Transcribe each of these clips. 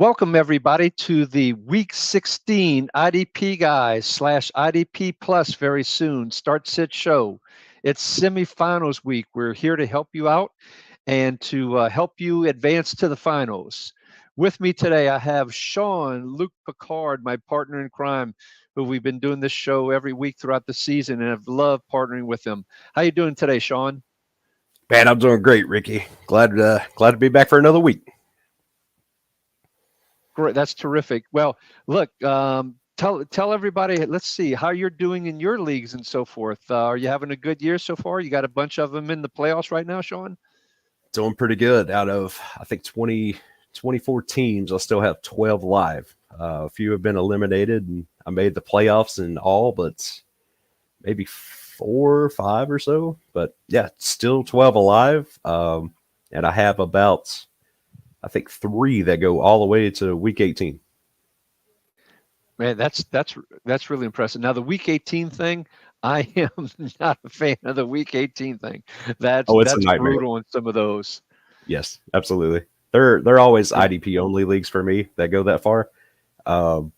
Welcome, everybody, to the Week 16 IDP Guys / IDP Plus very soon Start-Sit show. It's semifinals week. We're here to help you out and to help you advance to the finals. With me today, I have Sean Luke Picard, my partner in crime, who we've been doing this show every week throughout the season, and I've loved partnering with him. How you doing today, Sean? Man, I'm doing great, Ricky. Glad to be back for another week. Great, that's terrific. Well, look, tell everybody. Let's see how you're doing in your leagues and so forth. Are you having a good year so far? You got a bunch of them in the playoffs right now, Sean? Doing pretty good. Out of I think 24 teams, I still have 12 live. A few have been eliminated, and I made the playoffs in all, but maybe 4 or 5 or so. But yeah, still 12 alive. And I have about I think 3 that go all the way to week 18. Man, that's really impressive. Now the Week 18 thing, I am not a fan of the Week 18 thing. That's Oh, it's a that's nightmare. brutal in some of those. Yes, absolutely. They're always IDP only leagues for me that go that far. And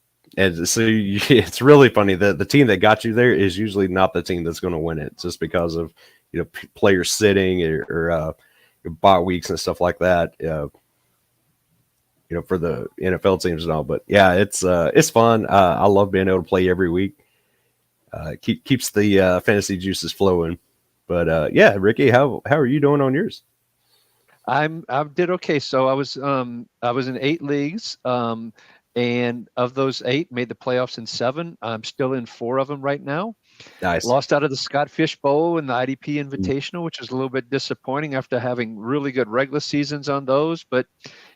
so it's really funny that the team that got you there is usually not the team that's going to win it, just because of players sitting or bye weeks and stuff like that. For the NFL teams and all. But yeah, it's fun. I love being able to play every week. Keeps the fantasy juices flowing. But yeah, Ricky, how are you doing on yours? I did okay. So I was in 8 leagues, and of those 8, made the playoffs in 7. I'm still in 4 of them right now. Nice. Lost out of the Scott Fish Bowl and the IDP Invitational, which is a little bit disappointing after having really good regular seasons on those. But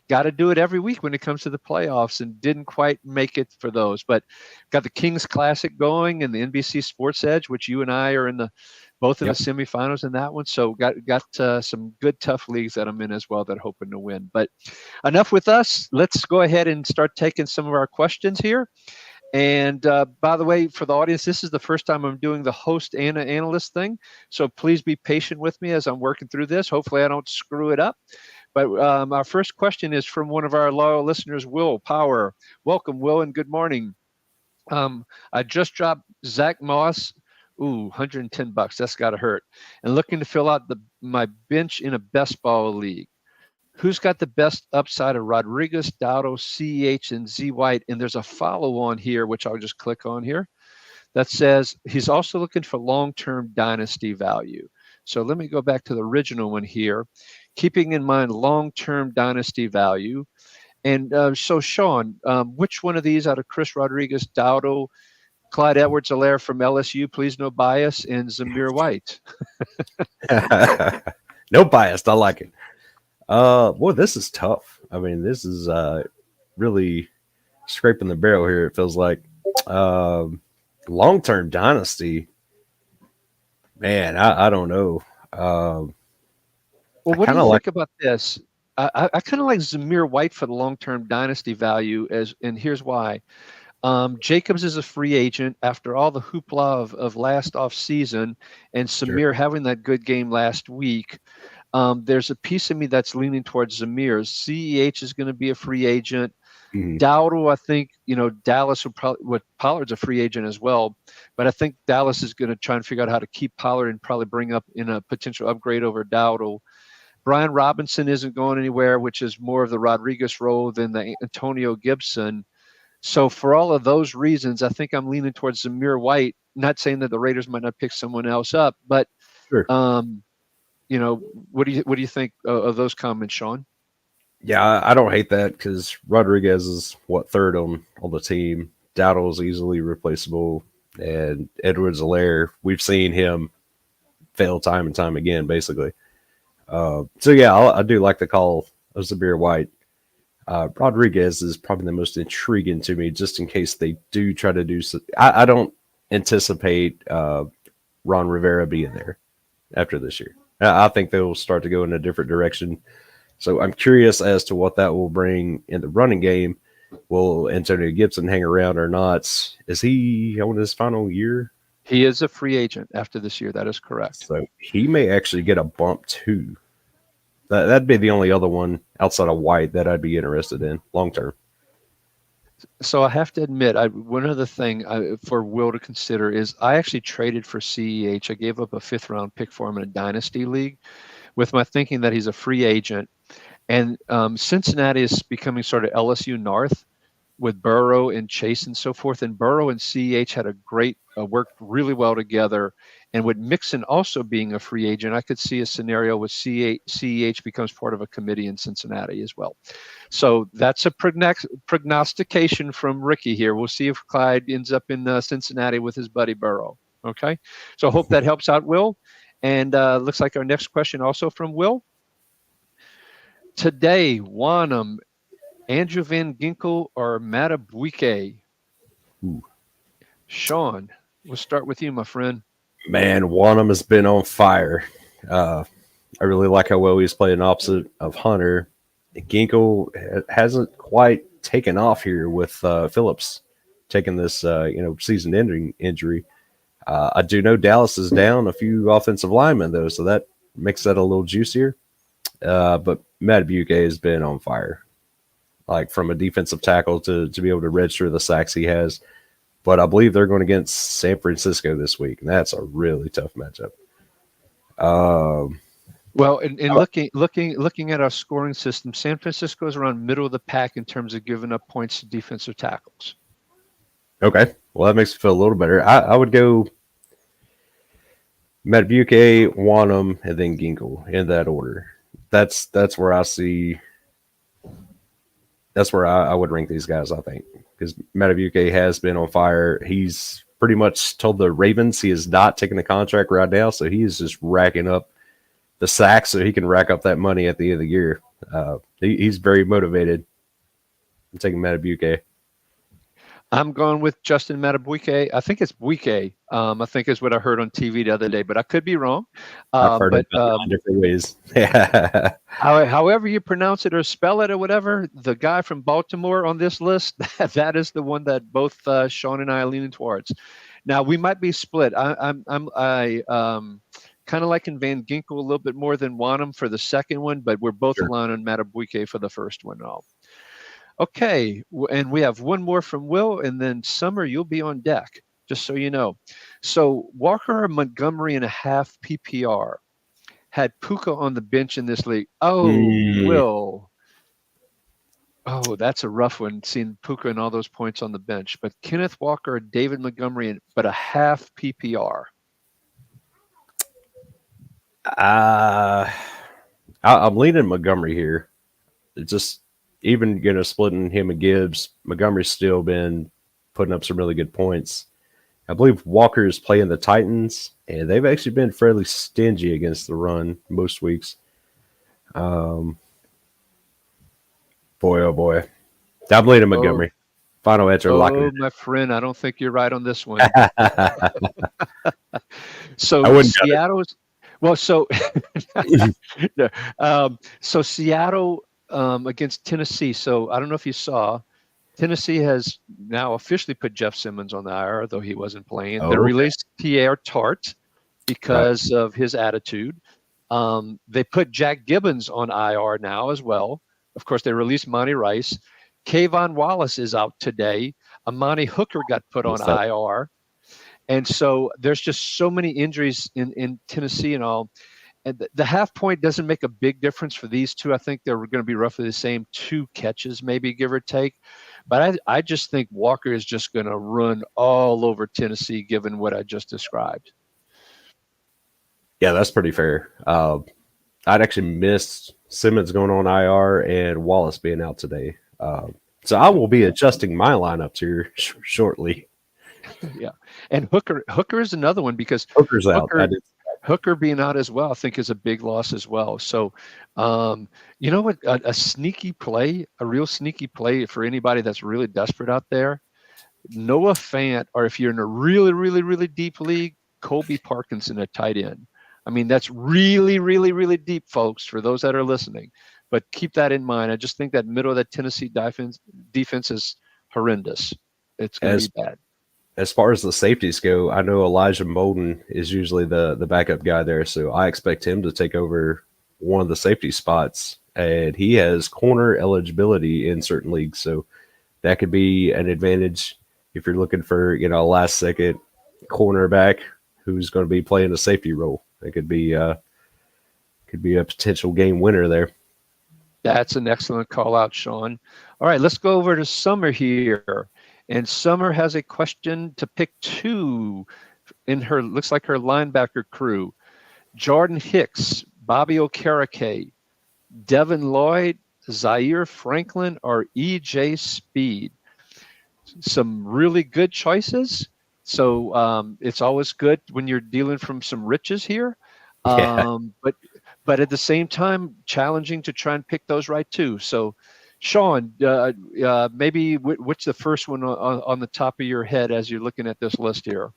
got to do it every week when it comes to the playoffs, and didn't quite make it for those. But got the Kings Classic going and the NBC Sports Edge, which you and I are in both in the semifinals in that one. So got some good tough leagues that I'm in as well that are hoping to win. But enough with us. Let's go ahead and start taking some of our questions here. And by the way, for the audience, this is the first time I'm doing the host and an analyst thing. So please be patient with me as I'm working through this. Hopefully I don't screw it up. But our first question is from one of our loyal listeners, Will Power. Welcome, Will, and good morning. I just dropped Zach Moss. Ooh, $110. That's got to hurt. And looking to fill out my bench in a best ball league. Who's got the best upside of Rodriguez, Dowdle, CEH, and Z White? And there's a follow-on here, which I'll just click on here, that says he's also looking for long-term dynasty value. So let me go back to the original one here, keeping in mind long-term dynasty value. And so, Sean, which one of these out of Chris Rodriguez, Dowdle, Clyde Edwards-Helaire from LSU, please no bias, and Zamir White? No bias. I like it. Boy, this is tough. I mean, this is really scraping the barrel here. It feels like long-term dynasty. Man, I don't know. Well, what do you think about this? I kind of like Zamir White for the long-term dynasty value, and here's why. Jacobs is a free agent after all the hoopla of last off season, and Samir having that good game last week. There's a piece of me that's leaning towards Zamir. CEH is going to be a free agent. Dowdle, I think, Dallas Pollard's a free agent as well, but I think Dallas is going to try and figure out how to keep Pollard and probably bring up in a potential upgrade over Dowdle. Brian Robinson isn't going anywhere, which is more of the Rodriguez role than the Antonio Gibson. So for all of those reasons, I think I'm leaning towards Zamir White. Not saying that the Raiders might not pick someone else up, but what do you think of those comments, Sean? Yeah, I don't hate that because Rodriguez is third on the team. Dowdle is easily replaceable, and Edwards-Helaire, we've seen him fail time and time again, basically. So yeah, I do like the call of Zamir White. Rodriguez is probably the most intriguing to me, just in case they do try to do. I don't anticipate Ron Rivera being there after this year. I think they'll start to go in a different direction. So I'm curious as to what that will bring in the running game. Will Antonio Gibson hang around or not? Is he on his final year? He is a free agent after this year. That is correct. So he may actually get a bump too. That'd be the only other one outside of White that I'd be interested in long term. So I have to admit, one other thing for Will to consider is I actually traded for CEH. I gave up a fifth round pick for him in a dynasty league with my thinking that he's a free agent. And Cincinnati is becoming sort of LSU North with Burrow and Chase and so forth. And Burrow and CEH had a great worked really well together. And with Mixon also being a free agent, I could see a scenario where CEH becomes part of a committee in Cincinnati as well. So that's a prognostication from Ricky here. We'll see if Clyde ends up in Cincinnati with his buddy Burrow. Okay. So hope that helps out, Will. And looks like our next question also from Will. Today, Wanham, Andrew Van Ginkel, or Matabwike? Sean, we'll start with you, my friend. Man, Wanham has been on fire. I really like how well he's playing opposite of Hunter. Ginkel hasn't quite taken off here with Phillips taking this season-ending injury. I do know Dallas is down a few offensive linemen though, so that makes that a little juicier. But Matt Buke has been on fire, like from a defensive tackle to be able to register the sacks he has. But I believe they're going against San Francisco this week, and that's a really tough matchup. Well, and looking at our scoring system, San Francisco is around middle of the pack in terms of giving up points to defensive tackles. Okay, well that makes me feel a little better. I would go Madubuike, Wanham, and then Ginkel in that order. That's where I see. That's where I would rank these guys. I think because Madubuike has been on fire. He's pretty much told the Ravens he is not taking the contract right now, so he is just racking up the sacks so he can rack up that money at the end of the year. He's very motivated. I'm taking Madubuike. I'm going with Justin Matabwike. I think it's Buike. I think is what I heard on TV the other day, but I could be wrong. I've heard it in different ways. However you pronounce it or spell it or whatever, the guy from Baltimore on this list, that is the one that both Sean and I are leaning towards. Now we might be split. I'm kind of liking Van Ginkel a little bit more than Wanham for the second one, but we're both aligned on Matabwike for the first one. Okay, and we have one more from Will, and then Summer, you'll be on deck, just so you know. So Walker Montgomery and a half PPR had Puka on the bench in this league. Oh, Will. Oh, that's a rough one, seeing Puka and all those points on the bench. But Kenneth Walker, David Montgomery, but a half PPR. I'm leaning Montgomery here. It's just even splitting him and Gibbs. Montgomery's still been putting up some really good points. I believe Walker's playing the Titans, and they've actually been fairly stingy against the run most weeks. Boy, oh boy. I'm leaning Montgomery. Final answer. Oh, my friend, I don't think you're right on this one. So Seattle's so Seattle against Tennessee. So I don't know if you saw, Tennessee has now officially put Jeff Simmons on the IR, though he wasn't playing. They released Pierre Tart because of his attitude. They put Jack Gibbons on IR now as well. Of course, they released Monty Rice. Kayvon Wallace is out today. Amani Hooker got put on IR. And so there's just so many injuries in Tennessee and all. And the half point doesn't make a big difference for these two. I think they're going to be roughly the same, 2 catches, maybe, give or take. But I just think Walker is just going to run all over Tennessee, given what I just described. Yeah, that's pretty fair. I'd actually missed Simmons going on IR and Wallace being out today. So I will be adjusting my lineups here shortly. Yeah, and Hooker is another one because Hooker's out. Hooker being out as well, I think, is a big loss as well. So, you know what? A sneaky play, a real sneaky play for anybody that's really desperate out there. Noah Fant, or if you're in a really, really, really deep league, Colby Parkinson at tight end. I mean, that's really, really, really deep, folks, for those that are listening. But keep that in mind. I just think that middle of that Tennessee defense is horrendous. It's going to be bad. As far as the safeties go, I know Elijah Molden is usually the backup guy there, so I expect him to take over one of the safety spots. And he has corner eligibility in certain leagues, so that could be an advantage if you're looking for, a last second cornerback who's going to be playing a safety role. It could be a potential game winner there. That's an excellent call out, Sean. All right, let's go over to Summer here. And Summer has a question to pick two in her, looks like her linebacker crew. Jordan Hicks, Bobby Okereke, Devin Lloyd, Zaire Franklin, or EJ Speed. Some really good choices. So it's always good when you're dealing from some riches here. Yeah. But at the same time, challenging to try and pick those right too. So, Sean, maybe what's the first one on the top of your head as you're looking at this list here?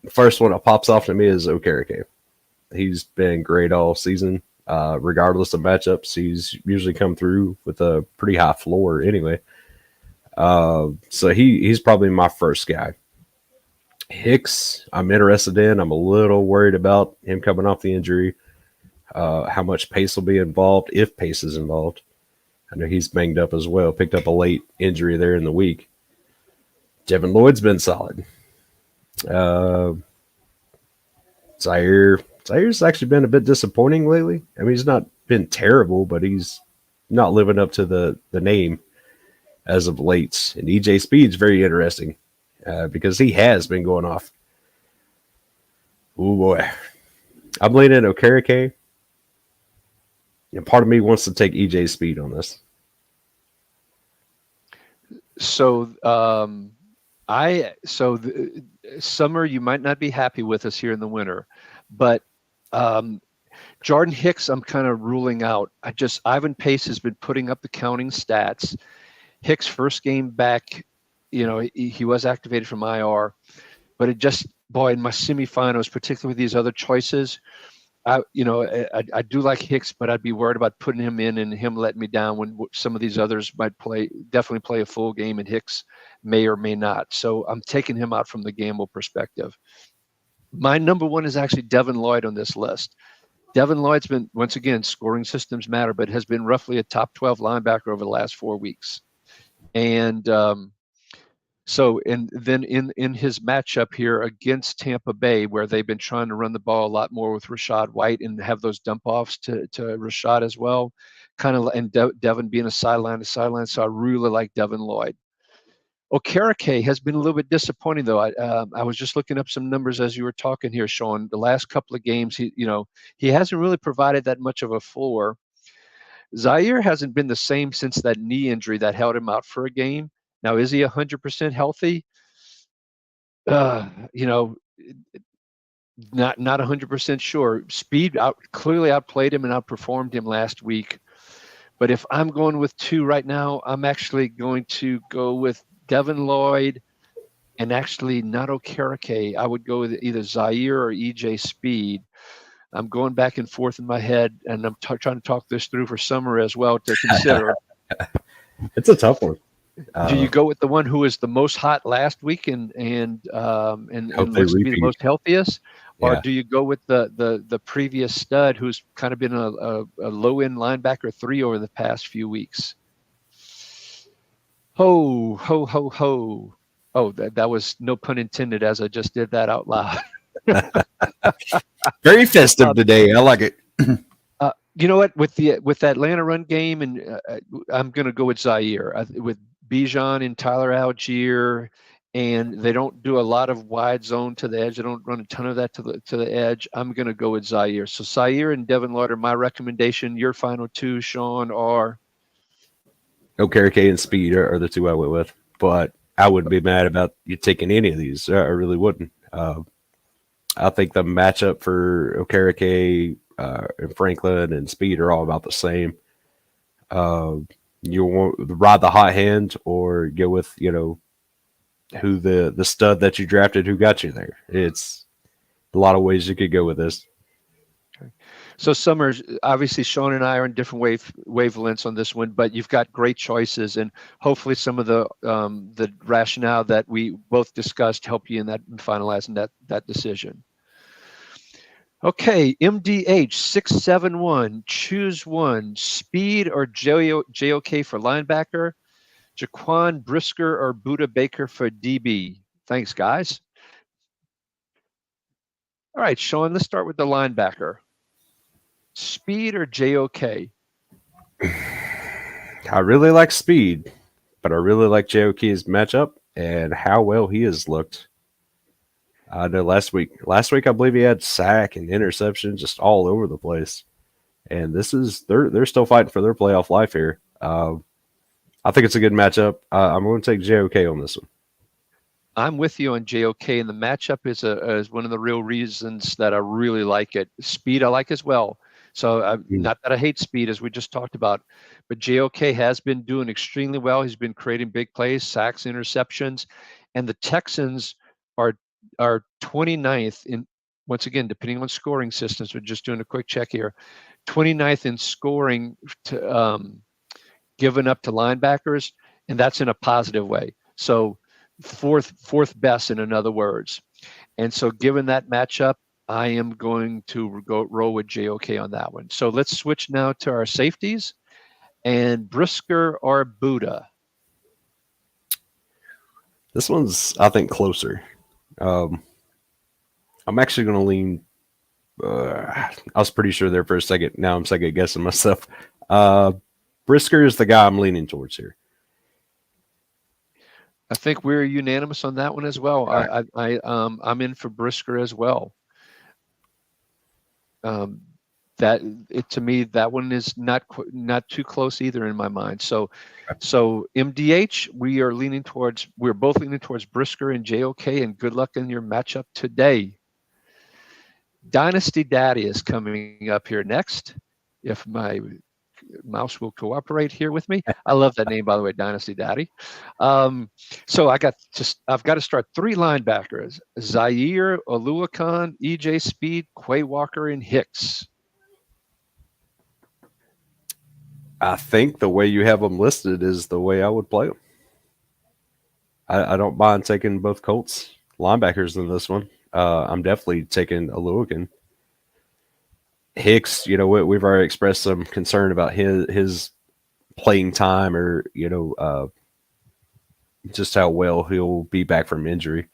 The first one that pops off to me is Okereke. He's been great all season. Regardless of matchups, he's usually come through with a pretty high floor anyway. So he's probably my first guy. Hicks, I'm interested in. I'm a little worried about him coming off the injury. How much pace will be involved, if pace is involved. I know he's banged up as well. Picked up a late injury there in the week. Devin Lloyd's been solid. Zaire's actually been a bit disappointing lately. I mean, he's not been terrible, but he's not living up to the name as of late. And EJ Speed's very interesting because he has been going off. Oh boy. I'm leaning Okereke. And part of me wants to take EJ Speed on this. So, Summer, you might not be happy with us here in the winter, but Jordan Hicks, I'm kind of ruling out. Ivan Pace has been putting up the counting stats. Hicks' first game back, he was activated from IR, but in my semifinals, particularly with these other choices, I do like Hicks, but I'd be worried about putting him in and him letting me down when some of these others might definitely play a full game, and Hicks may or may not. So I'm taking him out from the gamble perspective. My number one is actually Devin Lloyd on this list. Devin Lloyd's been, once again, scoring systems matter, but has been roughly a top 12 linebacker over the last 4 weeks. And then in his matchup here against Tampa Bay, where they've been trying to run the ball a lot more with Rashad White and have those dump offs to Rashad as well, and Devin being a sideline to sideline. So I really like Devin Lloyd. Okereke has been a little bit disappointing, though. I was just looking up some numbers as you were talking here, Sean. The last couple of games, he hasn't really provided that much of a floor. Zaire hasn't been the same since that knee injury that held him out for a game. Now, is he 100% healthy? Not 100% sure. Speed clearly outplayed him and outperformed him last week. But if I'm going with two right now, I'm actually going to go with Devin Lloyd and actually not Okereke. I would go with either Zaire or EJ Speed. I'm going back and forth in my head, and I'm trying to talk this through for Summer as well to consider. It's a tough one. Do you go with the one who was the most hot last week and looks to be the most healthiest, or do you go with the previous stud who's kind of been a low end linebacker 3 over the past few weeks? Ho ho ho ho! Oh, that was no pun intended, as I just did that out loud. Very festive today. I like it. You know what? With the Atlanta run game, and I'm going to go with Zaire with Bijan and Tyler Algier, and they don't do a lot of wide zone to the edge. They don't run a ton of that to the edge. I'm going to go with Zaire. So Zaire and Devin Lloyd are my recommendation. Your final two, Sean, are Okereke and Speed are the two I went with, but I wouldn't be mad about you taking any of these. I really wouldn't. I think the matchup for Okereke and Franklin and Speed are all about the same. You want to ride the hot hand or go with, who the stud that you drafted, who got you there. It's a lot of ways you could go with this. Okay. So Summers, obviously Sean and I are in different wavelengths on this one, but you've got great choices, and hopefully some of the rationale that we both discussed help you in finalizing that decision. Okay, MDH 671, choose one, Speed or JOK for linebacker. Jaquan Brisker or Buda Baker for DB? Thanks, guys. All right, Sean, let's start with the linebacker. Speed or JOK? I really like Speed, but I really like JOK's matchup and how well he has looked. I know last week I believe he had sack and interception just all over the place. And this is they're still fighting for their playoff life here. I think it's a good matchup. I'm going to take JOK on this one. I'm with you on JOK, and the matchup is one of the real reasons that I really like it. Speed I like as well. So not that I hate Speed, as we just talked about, but JOK has been doing extremely well. He's been creating big plays, sacks, interceptions, and the Texans are 29th in, once again, depending on scoring systems. We're just doing a quick check here. 29th in scoring given up to linebackers, and that's in a positive way. So fourth best, in other words. And so given that matchup, I am going to roll with JOK on that one. So let's switch now to our safeties. And Brisker or Buda? This one's, I think, closer. I'm actually going to lean. I was pretty sure there for a second. Now I'm second guessing myself. Brisker is the guy I'm leaning towards here. I think we're unanimous on that one as well. Right. I'm in for Brisker as well. To me, that one is not too close either in my mind. So MDH, we're both leaning towards Brisker and JOK, and good luck in your matchup today. Dynasty Daddy is coming up here next. If my mouse will cooperate here with me. I love that name, by the way, Dynasty Daddy. So I've got to start three linebackers: Zaire, Oluokun, EJ Speed, Quay Walker, and Hicks. I think the way you have them listed is the way I would play them. I don't mind taking both Colts linebackers in this one. I'm definitely taking Oluokun. Hicks, we've already expressed some concern about his playing time, or just how well he'll be back from injury.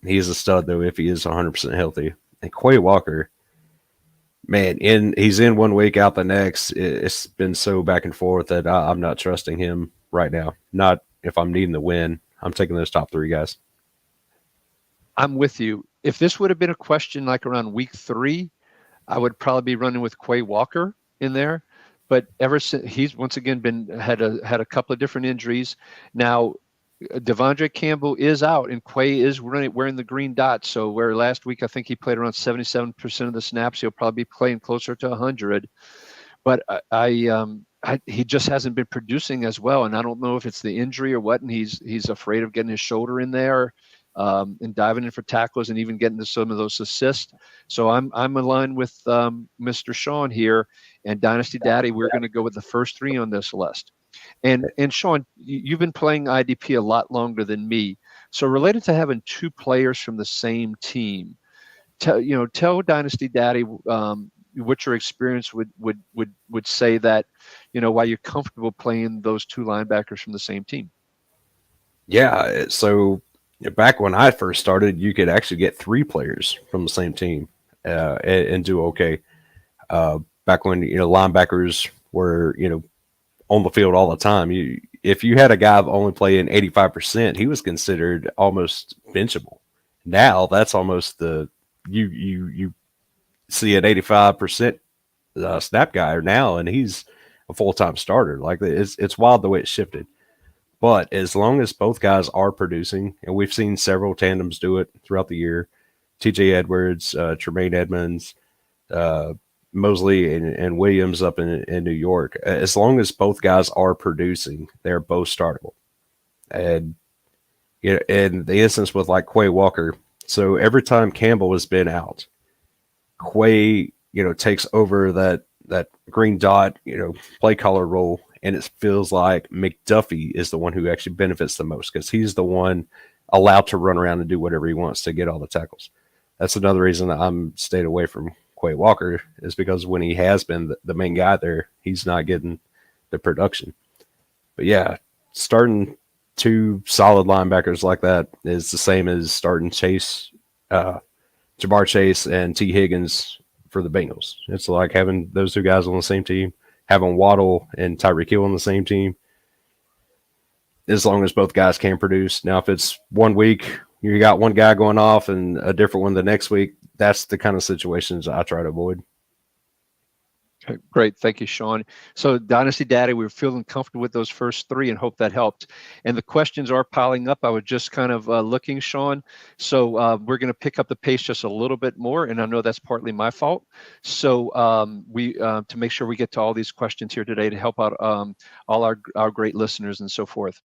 He's a stud though if he is 100% healthy. And Quay Walker, man, he's in 1 week, out the next. It's been so back and forth that I'm not trusting him right now. Not if I'm needing the win. I'm taking those top three guys. I'm with you. If this would have been a question like around week 3, I would probably be running with Quay Walker in there. But ever since, he's once again had a couple of different injuries. Now, Devondre Campbell is out, and Quay is wearing the green dot. So where last week I think he played around 77% of the snaps, he'll probably be playing closer to 100. But he just hasn't been producing as well, and I don't know if it's the injury or what. And he's afraid of getting his shoulder in there. And diving in for tackles and even getting to some of those assists. So I'm aligned with Mr. Sean here, and Dynasty Daddy, we're going to go with the first 3 on this list. And Sean, you've been playing IDP a lot longer than me. So related to having 2 players from the same team, tell Dynasty Daddy what your experience would say that, why you're comfortable playing those 2 linebackers from the same team. Yeah, so back when I first started, you could actually get 3 players from the same team and do okay. Back when linebackers were on the field all the time, if you had a guy only playing 85%, he was considered almost benchable. Now that's almost you see an 85% snap guy now, and he's a full-time starter. Like it's wild the way it's shifted. But as long as both guys are producing, and we've seen several tandems do it throughout the year, TJ Edwards, Tremaine Edmonds, Mosley, and Williams up in New York, as long as both guys are producing, they're both startable. And in the instance with like Quay Walker, so every time Campbell has been out, Quay, takes over that green dot, play caller role. And it feels like McDuffie is the one who actually benefits the most because he's the one allowed to run around and do whatever he wants to get all the tackles. That's another reason that I'm stayed away from Quay Walker, is because when he has been the main guy there, he's not getting the production. But yeah, starting two solid linebackers like that is the same as starting Jamar Chase and T. Higgins for the Bengals. It's like having those two guys on the same team, having Waddle and Tyreek Hill on the same team, as long as both guys can produce. Now, if it's 1 week, you got one guy going off and a different one the next week, that's the kind of situations I try to avoid. Okay, great. Thank you, Sean. So, Dynasty Daddy, we're feeling comfortable with those first three and hope that helped. And the questions are piling up. I was just kind of looking, Sean. So, we're going to pick up the pace just a little bit more. And I know that's partly my fault. So, to make sure we get to all these questions here today to help out all our great listeners and so forth.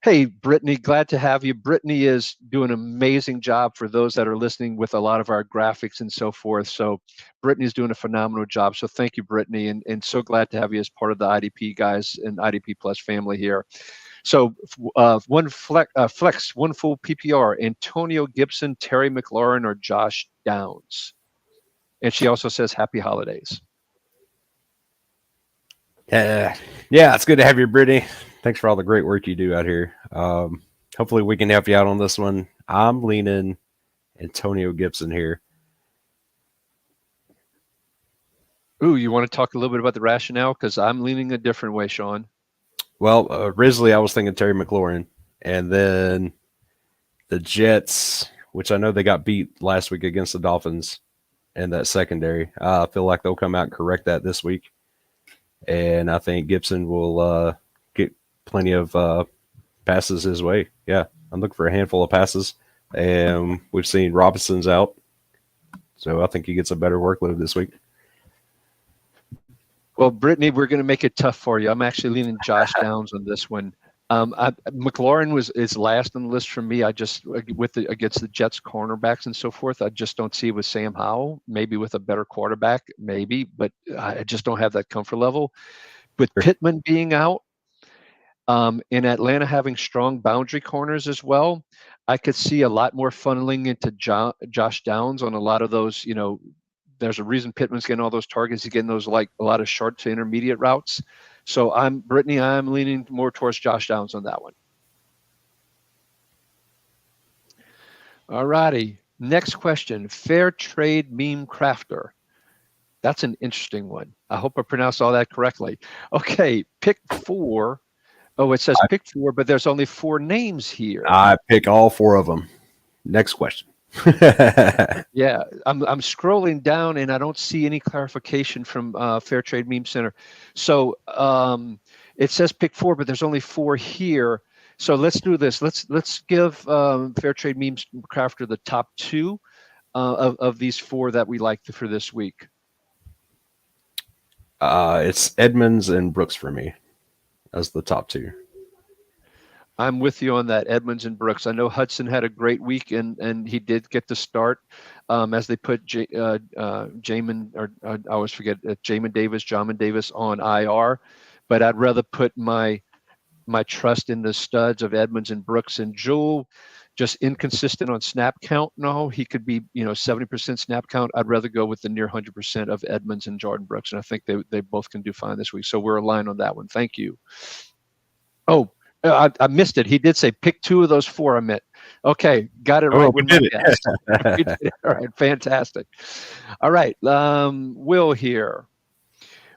Hey, Brittany, glad to have you. Brittany is doing an amazing job for those that are listening with a lot of our graphics and so forth. So Brittany's doing a phenomenal job. So thank you, Brittany, and so glad to have you as part of the IDP guys and IDP Plus family here. So one flex, one full PPR, Antonio Gibson, Terry McLaurin, or Josh Downs. And she also says happy holidays. Yeah, it's good to have you, Brittany. Thanks for all the great work you do out here. Hopefully we can help you out on this one. I'm leaning Antonio Gibson here. Ooh, you want to talk a little bit about the rationale? Because I'm leaning a different way, Sean. Well, originally I was thinking Terry McLaurin, and then the Jets, which I know they got beat last week against the Dolphins in that secondary. I feel like they'll come out and correct that this week. And I think Gibson will get plenty of passes his way. Yeah, I'm looking for a handful of passes. And we've seen Robinson's out. So I think he gets a better workload this week. Well, Brittany, we're going to make it tough for you. I'm actually leaning Josh Downs on this one. McLaurin is last on the list for me. I just against the Jets cornerbacks and so forth. I just don't see it with Sam Howell. Maybe with a better quarterback, maybe, but I just don't have that comfort level. With Pittman being out, in Atlanta having strong boundary corners as well, I could see a lot more funneling into Josh Downs on a lot of those. There's a reason Pittman's getting all those targets. He's getting those like a lot of short to intermediate routes. So Brittany, I'm leaning more towards Josh Downs on that one. All righty. Next question. Fair trade meme crafter. That's an interesting one. I hope I pronounced all that correctly. Okay, pick 4. Oh, it says pick 4, but there's only 4 names here. I pick all 4 of them. Next question. Yeah, I'm scrolling down and I don't see any clarification from Fair Trade Meme Center. So it says pick 4, but there's only 4 here. So let's do this. Let's give Fair Trade Meme Crafter the top 2 of these 4 that we like for this week. It's Edmonds and Brooks for me as the top 2. I'm with you on that, Edmonds and Brooks. I know Hudson had a great week, and he did get the start as they put Jamin, or I always forget, Jamin Davis on IR. But I'd rather put my trust in the studs of Edmonds and Brooks. And Jewel, just inconsistent on snap count. No, he could be 70% snap count. I'd rather go with the near 100% of Edmonds and Jordan Brooks, and I think they both can do fine this week. So we're aligned on that one. Thank you. Oh. I missed it. He did say pick 2 of those 4. I meant. Okay, got it right. Oh, we did it. We did it. All right, fantastic. All right, Will here.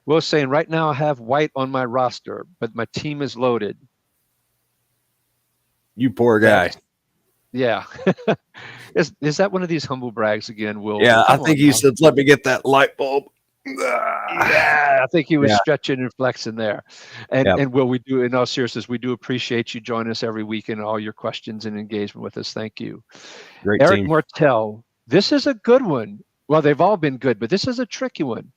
Will's saying right now I have White on my roster, but my team is loaded. You poor guy. Yeah. Is that one of these humble brags again, Will? Yeah, I think he said, "Let me get that light bulb." Yeah, I think he was stretching and flexing there. And Will, we do, in all seriousness, we do appreciate you joining us every week and all your questions and engagement with us. Thank you. Great Eric team. Martell, this is a good one. Well, they've all been good, but this is a tricky one.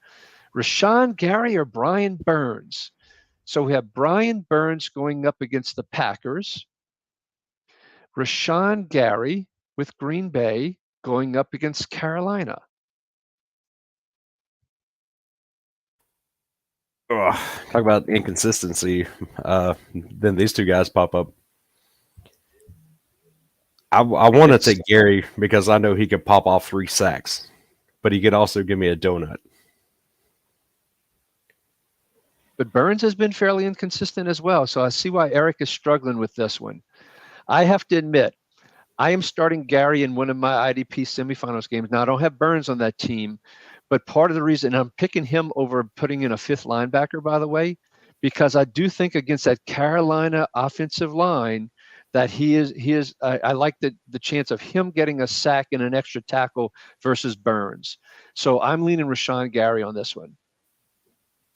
Rashawn Gary or Brian Burns? So we have Brian Burns going up against the Packers. Rashawn Gary with Green Bay going up against Carolina. Talk about inconsistency. Then these 2 guys pop up. I want to take Gary because I know he could pop off 3 sacks, but he could also give me a donut. But Burns has been fairly inconsistent as well. So I see why Eric is struggling with this one. I have to admit, I am starting Gary in one of my IDP semifinals games. Now, I don't have Burns on that team, but part of the reason I'm picking him over putting in a fifth linebacker, by the way, because I do think against that Carolina offensive line that I like the chance of him getting a sack and an extra tackle versus Burns. So I'm leaning Rashawn Gary on this one.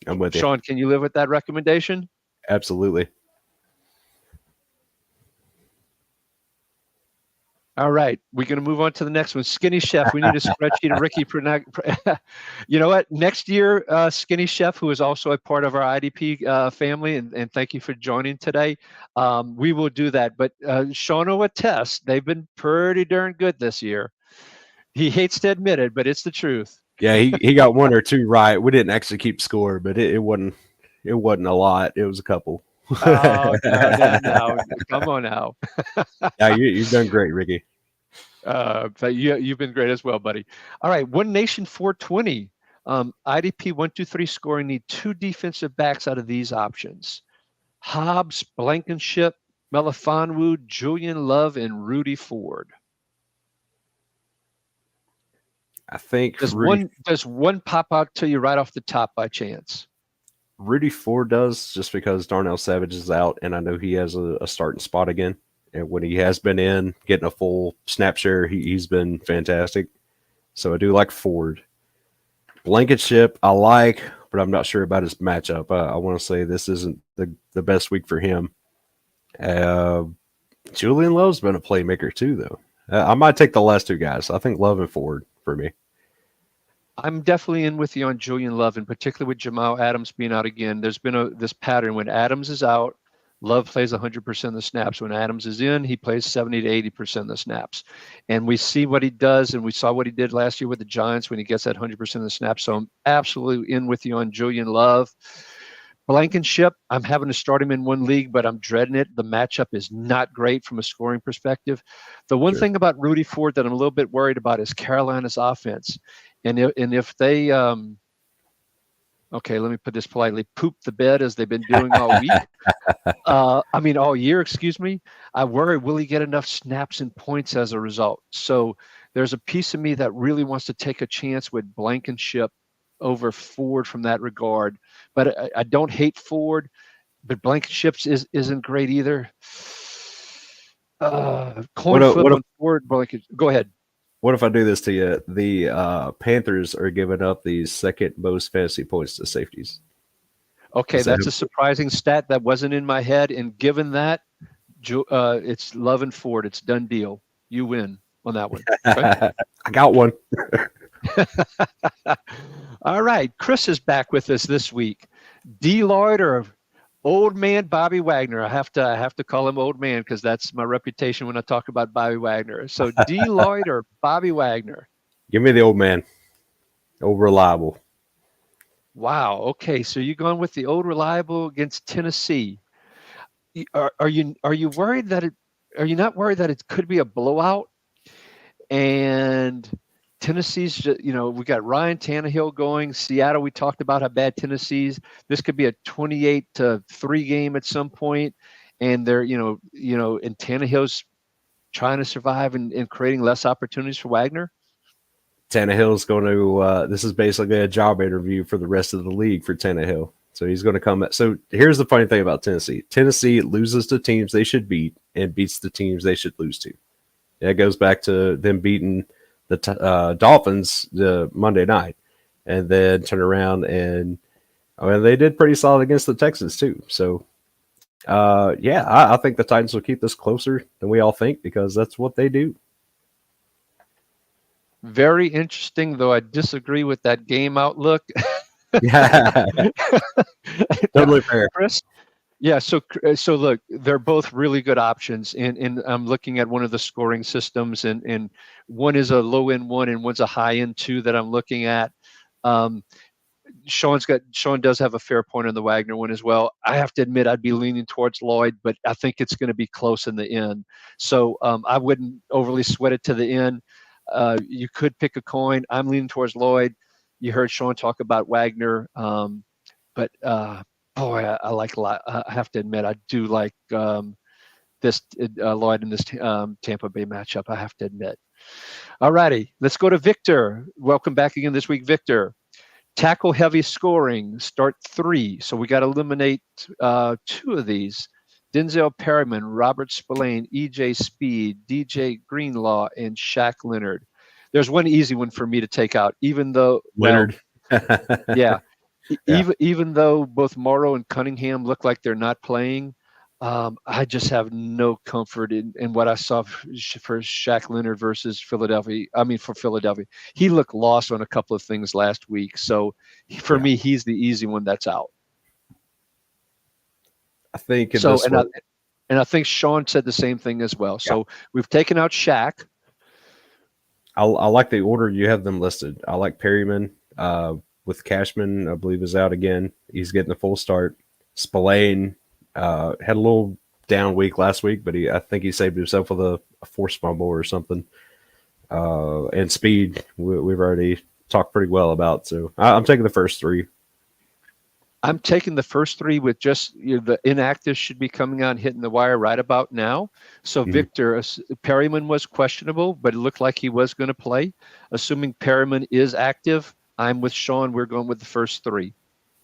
I'm with you. Sean, can you live with that recommendation? Absolutely. All right, we're going to move on to the next one. Skinny Chef. We need a spreadsheet of Ricky. You know what? Next year, Skinny Chef, who is also a part of our IDP family, and thank you for joining today. We will do that. But Sean will attest, they've been pretty darn good this year. He hates to admit it, but it's the truth. Yeah, he got one or two right. We didn't actually keep score, but it wasn't a lot. It was a couple. Oh, no. Come on now. Yeah, you've done great, Ricky. But you've been great as well, buddy. All right, One Nation 420. IDP 1-2-3 scoring need 2 defensive backs out of these options: Hobbs, Blankenship, Melifonwu, Julian Love, and Rudy Ford. I think does one pop out to you right off the top by chance? Rudy Ford does, just because Darnell Savage is out, and I know he has a starting spot again. And when he has been in, getting a full snap share, he's been fantastic. So I do like Ford. Blankenship, I like, but I'm not sure about his matchup. I want to say this isn't the best week for him. Julian Love's been a playmaker too, though. I might take the last 2 guys. I think Love and Ford for me. I'm definitely in with you on Julian Love, and particularly with Jamal Adams being out again. There's been this pattern when Adams is out, Love plays 100% of the snaps. When Adams is in, he plays 70 to 80% of the snaps. And we see what he does, and we saw what he did last year with the Giants when he gets that 100% of the snaps. So I'm absolutely in with you on Julian Love. Blankenship, I'm having to start him in one league, but I'm dreading it. The matchup is not great from a scoring perspective. The one thing about Rudy Ford that I'm a little bit worried about is Carolina's offense. And if they, okay, let me put this politely, poop the bed as they've been doing all week, all year, excuse me, I worry, will he get enough snaps and points as a result? So there's a piece of me that really wants to take a chance with Blankenship over Ford from that regard. But I don't hate Ford, but Blankenship's isn't great either. Coin flip on Ford, Blankenship. Go ahead. What if I do this to you? The Panthers are giving up the second most fantasy points to safeties. Okay, that's a surprising stat that wasn't in my head. And given that, it's Love and Ford. It's done deal. You win on that one. Okay? I got one. All right, Chris is back with us this week. D. Lloyd or old man Bobby Wagner? I have to call him old man because that's my reputation when I talk about Bobby Wagner. So D. Lloyd or Bobby Wagner? Give me the old man. Old reliable. Wow. Okay, so you're going with the old reliable against Tennessee. Are you worried that it? Are you not worried that it could be a blowout? And Tennessee's, we got Ryan Tannehill going. Seattle, we talked about how bad Tennessee's. This could be a 28-3 game at some point, and they're, and Tannehill's trying to survive and creating less opportunities for Wagner. Tannehill's going to. This is basically a job interview for the rest of the league for Tannehill. So he's going to come. So here's the funny thing about Tennessee. Tennessee loses to teams they should beat and beats the teams they should lose to. It goes back to them beating the Dolphins the Monday night, and then turn around and they did pretty solid against the Texans too. So, I think the Titans will keep this closer than we all think because that's what they do. Very interesting, though I disagree with that game outlook. Yeah, totally fair, Chris. Yeah, so look, they're both really good options, and I'm looking at one of the scoring systems, and one is a low end one, and one's a high end two that I'm looking at. Sean does have a fair point on the Wagner one as well. I have to admit I'd be leaning towards Lloyd, but I think it's going to be close in the end. So I wouldn't overly sweat it to the end. You could pick a coin. I'm leaning towards Lloyd. You heard Sean talk about Wagner, but Boy, I like a lot. I have to admit, I do like this Lloyd in this Tampa Bay matchup. I have to admit. All righty, let's go to Victor. Welcome back again this week, Victor. Tackle heavy scoring, start 3. So we got to eliminate 2 of these. Denzel Perryman, Robert Spillane, EJ Speed, DJ Greenlaw, and Shaq Leonard. There's one easy one for me to take out, even though, Leonard. yeah, Yeah. even though both Morrow and Cunningham look like they're not playing, I just have no comfort in what I saw for Shaq Leonard versus Philadelphia. I mean, for Philadelphia, he looked lost on a couple of things last week. So for Yeah. me, he's the easy one that's out. I think in So this one, and I think Sean said the same thing as well. yeah. So we've taken out Shaq. I like the order you have them listed. I like Perryman with Cashman, I believe, is out again. He's getting the full start. Spillane had a little down week last week, but I think he saved himself with a forced fumble or something. And Speed, we've already talked pretty well about. So I'm taking the first 3. I'm taking the first 3 with just the inactives should be coming out and hitting the wire right about now. So Victor, Perryman was questionable, but it looked like he was going to play. Assuming Perryman is active, I'm with Sean. We're going with the first 3.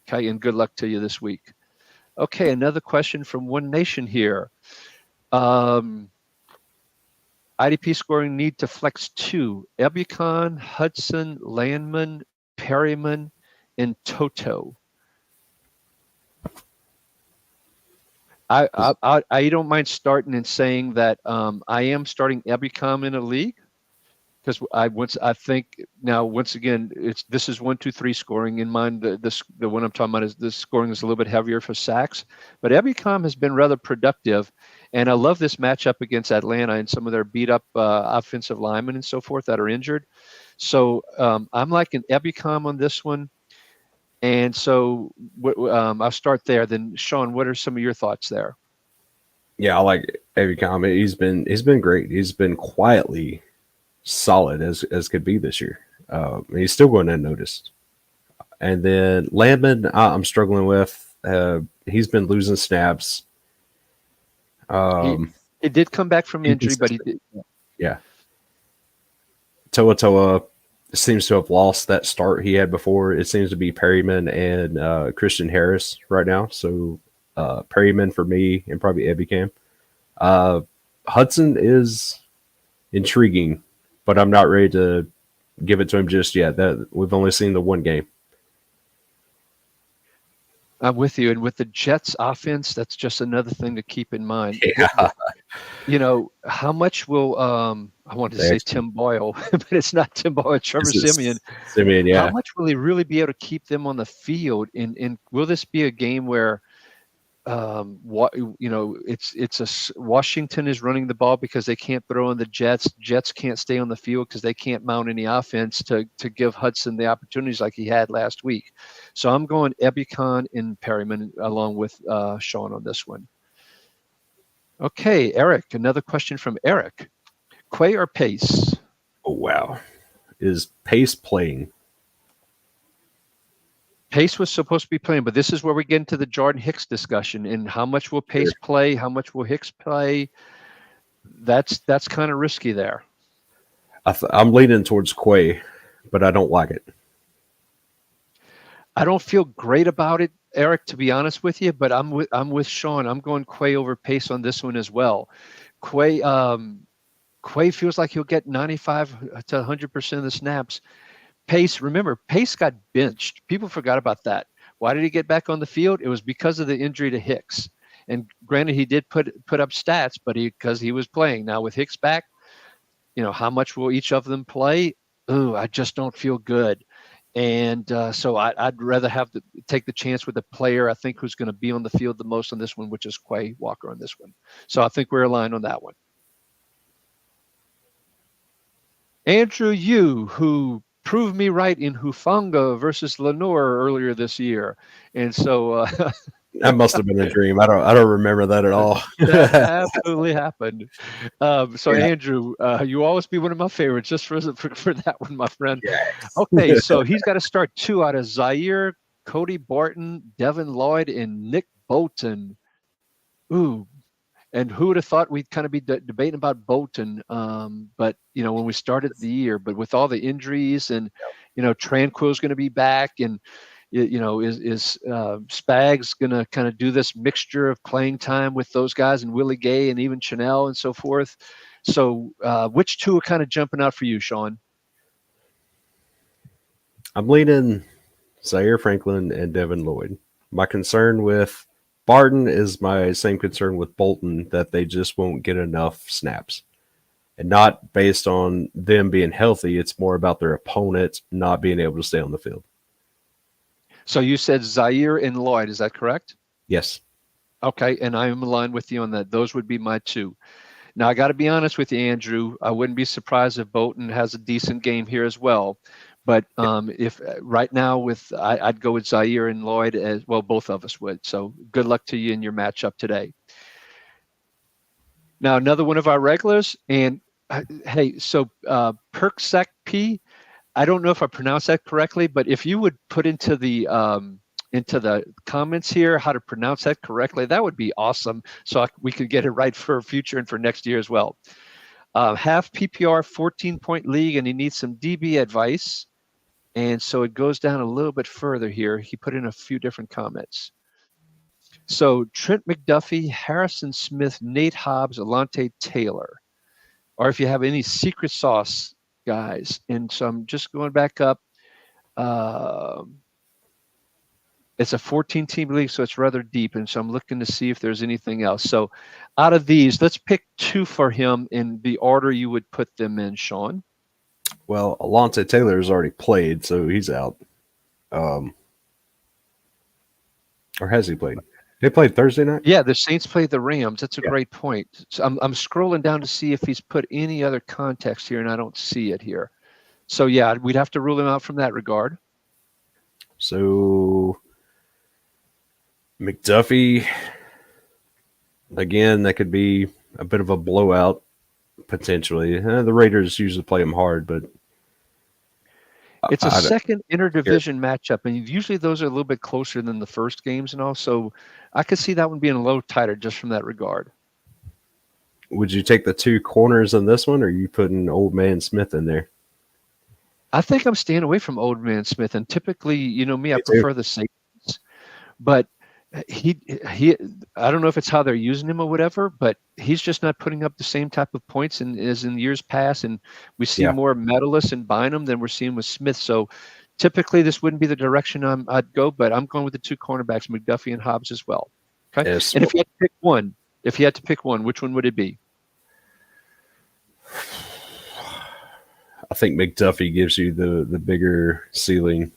Okay, and good luck to you this week. Okay, another question from One Nation here. IDP scoring need to flex 2. Ebukon, Hudson, Landman, Perryman, and Toto. I don't mind starting and saying that I am starting Ebukam in a league because I think now once again this is 1, 2, 3 scoring in mind. The one I'm talking about is the scoring is a little bit heavier for sacks, but Ebukam has been rather productive, and I love this matchup against Atlanta and some of their beat up offensive linemen and so forth that are injured. So I'm liking Ebukam on this one. And so I'll start there. Then, Sean, what are some of your thoughts there? Yeah, I like Avicom. He's been great. He's been quietly solid as could be this year. He's still going unnoticed. And then Landman, I'm struggling with. He's been losing snaps. He did come back from injury, but he did. Yeah. Toa seems to have lost that start he had before. It seems to be Perryman and Christian Harris right now. So Perryman for me and probably Ebicam. Hudson is intriguing, but I'm not ready to give it to him just yet. That we've only seen the one game. I'm with you. And with the Jets offense, that's just another thing to keep in mind. Yeah. How much will I wanted to say Tim Boyle, but it's not Tim Boyle, it's Trevor Siemian. Siemian, yeah. How much will he really be able to keep them on the field? And will this be a game where Washington is running the ball because they can't throw in the Jets. Jets can't stay on the field because they can't mount any offense to give Hudson the opportunities like he had last week. So I'm going Ebukon and Perryman along with Sean on this one. Okay, Eric, another question from Eric. Quay or Pace? Oh, wow. Is Pace playing? Pace was supposed to be playing, but this is where we get into the Jordan Hicks discussion. And how much will Pace play? How much will Hicks play? That's kind of risky there. I'm leaning towards Quay, but I don't like it. I don't feel great about it, Eric, to be honest with you, but I'm with Sean. I'm going Quay over Pace on this one as well. Quay feels like he'll get 95 to 100% of the snaps. Pace, remember, Pace got benched. People forgot about that. Why did he get back on the field? It was because of the injury to Hicks. And granted, he did put up stats, but because he was playing. Now with Hicks back, how much will each of them play? Ooh, I just don't feel good. And so I'd rather take the chance with a player I think who's going to be on the field the most on this one, which is Quay Walker on this one. So I think we're aligned on that one. Andrew Yu, who proved me right in Hufanga versus Lenore earlier this year. And so that must have been a dream. I don't remember that at all. That absolutely happened. Andrew, you always be one of my favorites just for that one, my friend. Yes. Okay, so he's got to start 2 out of Zaire Cody Barton, Devin Lloyd, and Nick Bolton. Ooh, and who would have thought we'd kind of be debating about Bolton? But when we started the year, but with all the injuries and Tranquil's going to be back, and is Spags going to kind of do this mixture of playing time with those guys and Willie Gay and even Chanel and so forth? So which two are kind of jumping out for you, Sean? I'm leaning Zaire Franklin and Devin Lloyd. My concern with Barton is my same concern with Bolton, that they just won't get enough snaps. And not based on them being healthy, it's more about their opponent not being able to stay on the field. So you said Zaire and Lloyd, is that correct? Yes. Okay, and I am aligned with you on that. Those would be my two. Now, I got to be honest with you, Andrew. I wouldn't be surprised if Bolton has a decent game here as well. But if right now I'd go with Zaire and Lloyd as well. Both of us would. So good luck to you in your matchup today. Now, another one of our regulars. And hey, so Perksec P, I don't know if I pronounced that correctly, but if you would put into the comments here how to pronounce that correctly, that would be awesome. So we could get it right for future and for next year as well. Half PPR 14-point league, and he needs some DB advice. And so it goes down a little bit further here. He put in a few different comments. So Trent McDuffie, Harrison Smith, Nate Hobbs, Alante Taylor. Or if you have any secret sauce guys. And so I'm just going back up. It's a 14-team league, so it's rather deep. And so I'm looking to see if there's anything else. So out of these, let's pick two for him in the order you would put them in, Sean. Well, Alante Taylor has already played, so he's out. Or has he played? They played Thursday night? Yeah, the Saints played the Rams. That's a great point. So I'm scrolling down to see if he's put any other context here, and I don't see it here. So, yeah, we'd have to rule him out from that regard. So, McDuffie, again, that could be a bit of a blowout, potentially. The Raiders usually play them hard, but it's a second interdivision matchup, and usually those are a little bit closer than the first games and all. So I could see that one being a little tighter just from that regard. Would you take the two corners in this one, or are you putting Old Man Smith in there? I think I'm staying away from Old Man Smith, and typically, me I prefer the safeties. But he I don't know if it's how they're using him or whatever, but he's just not putting up the same type of points as in years past, and we see more Medalist and Bynum than we're seeing with Smith. So typically this wouldn't be the direction I'd go, but I'm going with the two cornerbacks, McDuffie and Hobbs as well. Okay. Yes. And if you had to pick one, which one would it be? I think McDuffie gives you the bigger ceiling.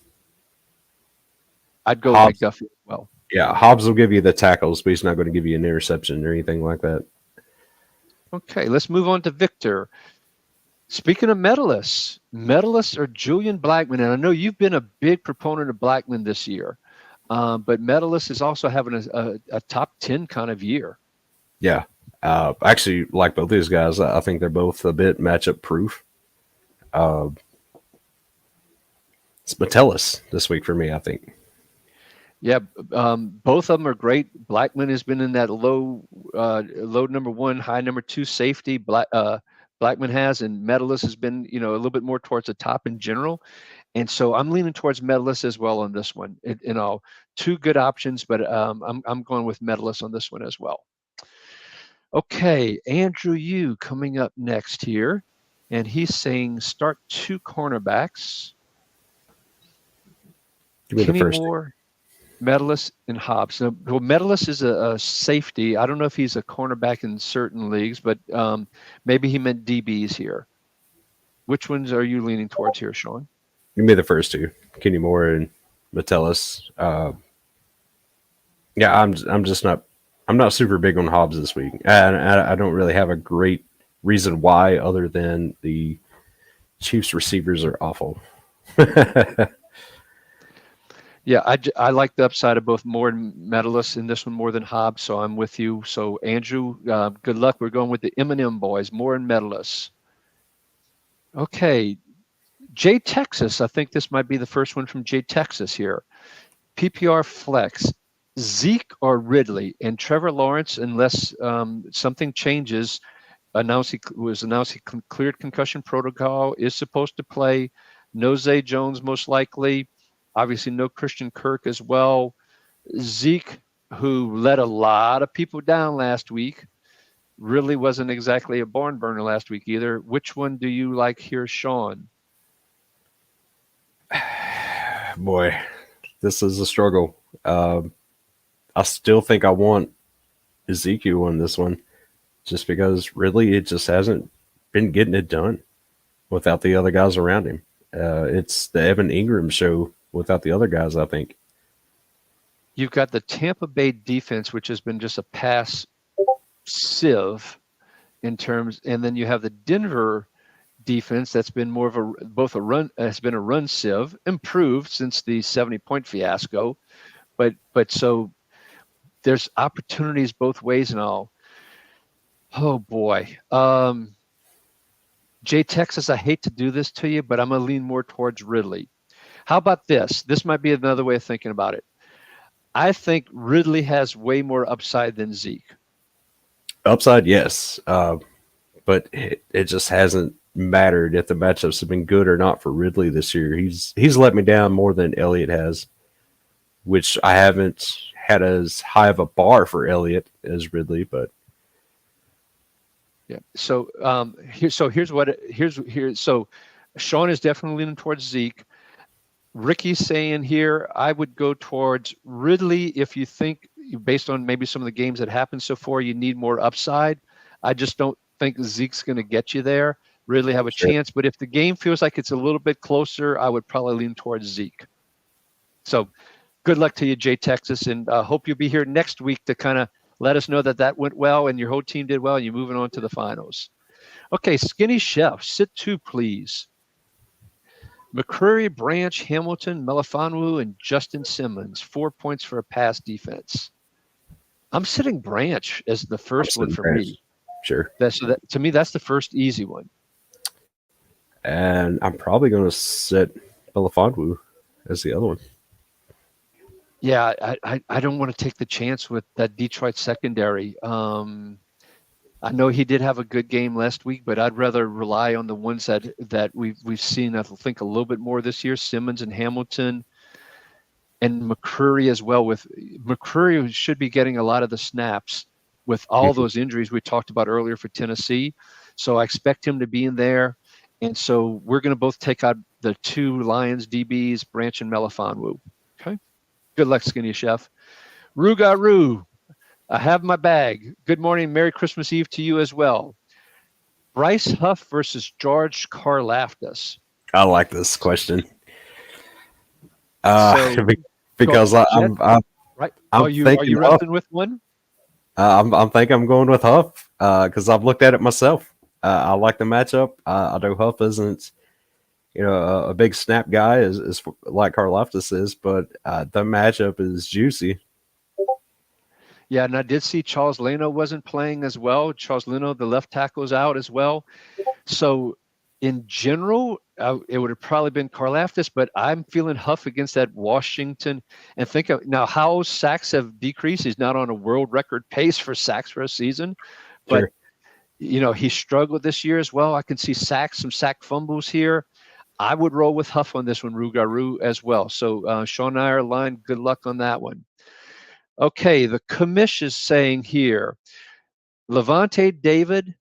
I'd go with McDuffie as well. Yeah, Hobbs will give you the tackles, but he's not going to give you an interception or anything like that. Okay, let's move on to Victor. Speaking of medalists are Julian Blackman, and I know you've been a big proponent of Blackman this year, but medalist is also having a top 10 kind of year. Yeah, actually, like both these guys, I think they're both a bit matchup proof. It's Metellus this week for me, I think. Yeah, both of them are great. Blackman has been in that low number one, high number two safety. Blackman has, and Metellus has been, a little bit more towards the top in general. And so I'm leaning towards Metellus as well on this one. Two good options, but I'm going with Metellus on this one as well. Okay, Andrew Yu coming up next here, and he's saying start two cornerbacks. Give me the first. Medalist and Hobbs. So, well, Medalist is a safety. I don't know if he's a cornerback in certain leagues, but maybe he meant DBs here. Which ones are you leaning towards here, Sean? Give me the first two, Kenny Moore and Metellus. Yeah, I'm not super big on Hobbs this week. I don't really have a great reason why, other than the Chiefs receivers are awful. Yeah, I like the upside of both Moore and Metellus in this one more than Hobbs, so I'm with you. So, Andrew, good luck. We're going with the M&M boys, Moore and Metellus. Okay, Jay Texas. I think this might be the first one from Jay Texas here. PPR flex, Zeke or Ridley, and Trevor Lawrence, unless something changes, was announced he cleared concussion protocol, is supposed to play. No Zay Jones most likely. Obviously, no Christian Kirk as well. Zeke, who let a lot of people down last week, really wasn't exactly a barn burner last week either. Which one do you like here, Sean? Boy, this is a struggle. I still think I want Ezekiel on this one, just because really it just hasn't been getting it done without the other guys around him. It's the Evan Ingram show without the other guys, I think. You've got the Tampa Bay defense, which has been just a pass sieve in terms, and then you have the Denver defense that's been more of a run sieve, improved since the 70-point fiasco, but so there's opportunities both ways and all. Oh boy. Jay Texas, I hate to do this to you, but I'm gonna lean more towards Ridley. How about this? This might be another way of thinking about it. I think Ridley has way more upside than Zeke. Upside, yes, but it just hasn't mattered if the matchups have been good or not for Ridley this year. He's let me down more than Elliott has, which I haven't had as high of a bar for Elliott as Ridley, but yeah. So so Sean is definitely leaning towards Zeke. Ricky's saying here, I would go towards Ridley if you think, based on maybe some of the games that happened so far, you need more upside. I just don't think Zeke's going to get you there. Ridley have a chance, but if the game feels like it's a little bit closer, I would probably lean towards Zeke. So good luck to you, Jay Texas, and hope you'll be here next week to kind of let us know that went well and your whole team did well and you're moving on to the finals. Okay, Skinny Chef, sit two, please. McCreary, Branch, Hamilton, Melifonwu, and Justin Simmons, 4 points for a pass defense. I'm sitting Branch as the first one for me. Sure. To me, that's the first easy one. And I'm probably going to set Melifonwu as the other one. Yeah, I don't want to take the chance with that Detroit secondary. I know he did have a good game last week, but I'd rather rely on the ones that we've seen, I think, a little bit more this year, Simmons and Hamilton and McCreary as well. With McCreary should be getting a lot of the snaps with all those injuries we talked about earlier for Tennessee. So I expect him to be in there. And so we're going to both take out the two Lions DBs, Branch and Melifonwu. Okay. Good luck, Skinny Chef. Rugaroo. I have my bag. Good morning. Merry Christmas Eve to you as well. Bryce Huff versus George Karlaftis. I like this question. Because I'm right. Are you wrestling with one? I'm thinking I'm going with Huff because I've looked at it myself. I like the matchup. I know Huff isn't, a big snap guy is like Karlaftis is, but the matchup is juicy. Yeah, and I did see Charles Leno wasn't playing as well. Charles Leno, the left tackle, is out as well. So in general, it would have probably been Karlaftis, but I'm feeling Huff against that Washington. And think of now how sacks have decreased. He's not on a world record pace for sacks for a season, but he struggled this year as well. I can see some sack fumbles here. I would roll with Huff on this one, Rugaroo, as well. So Sean and I are aligned. Good luck on that one. Okay, the commish is saying here, Levante David,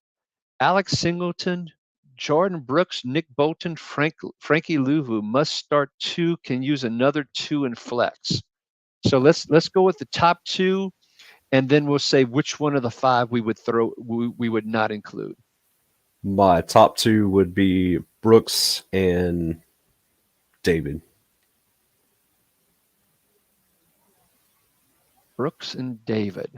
Alex Singleton, Jordan Brooks, Nick Bolton, Frankie Louvu must start two, can use another two in flex. So let's go with the top two, and then we'll say which one of the five we would not include. My top two would be Brooks and David. Brooks and David.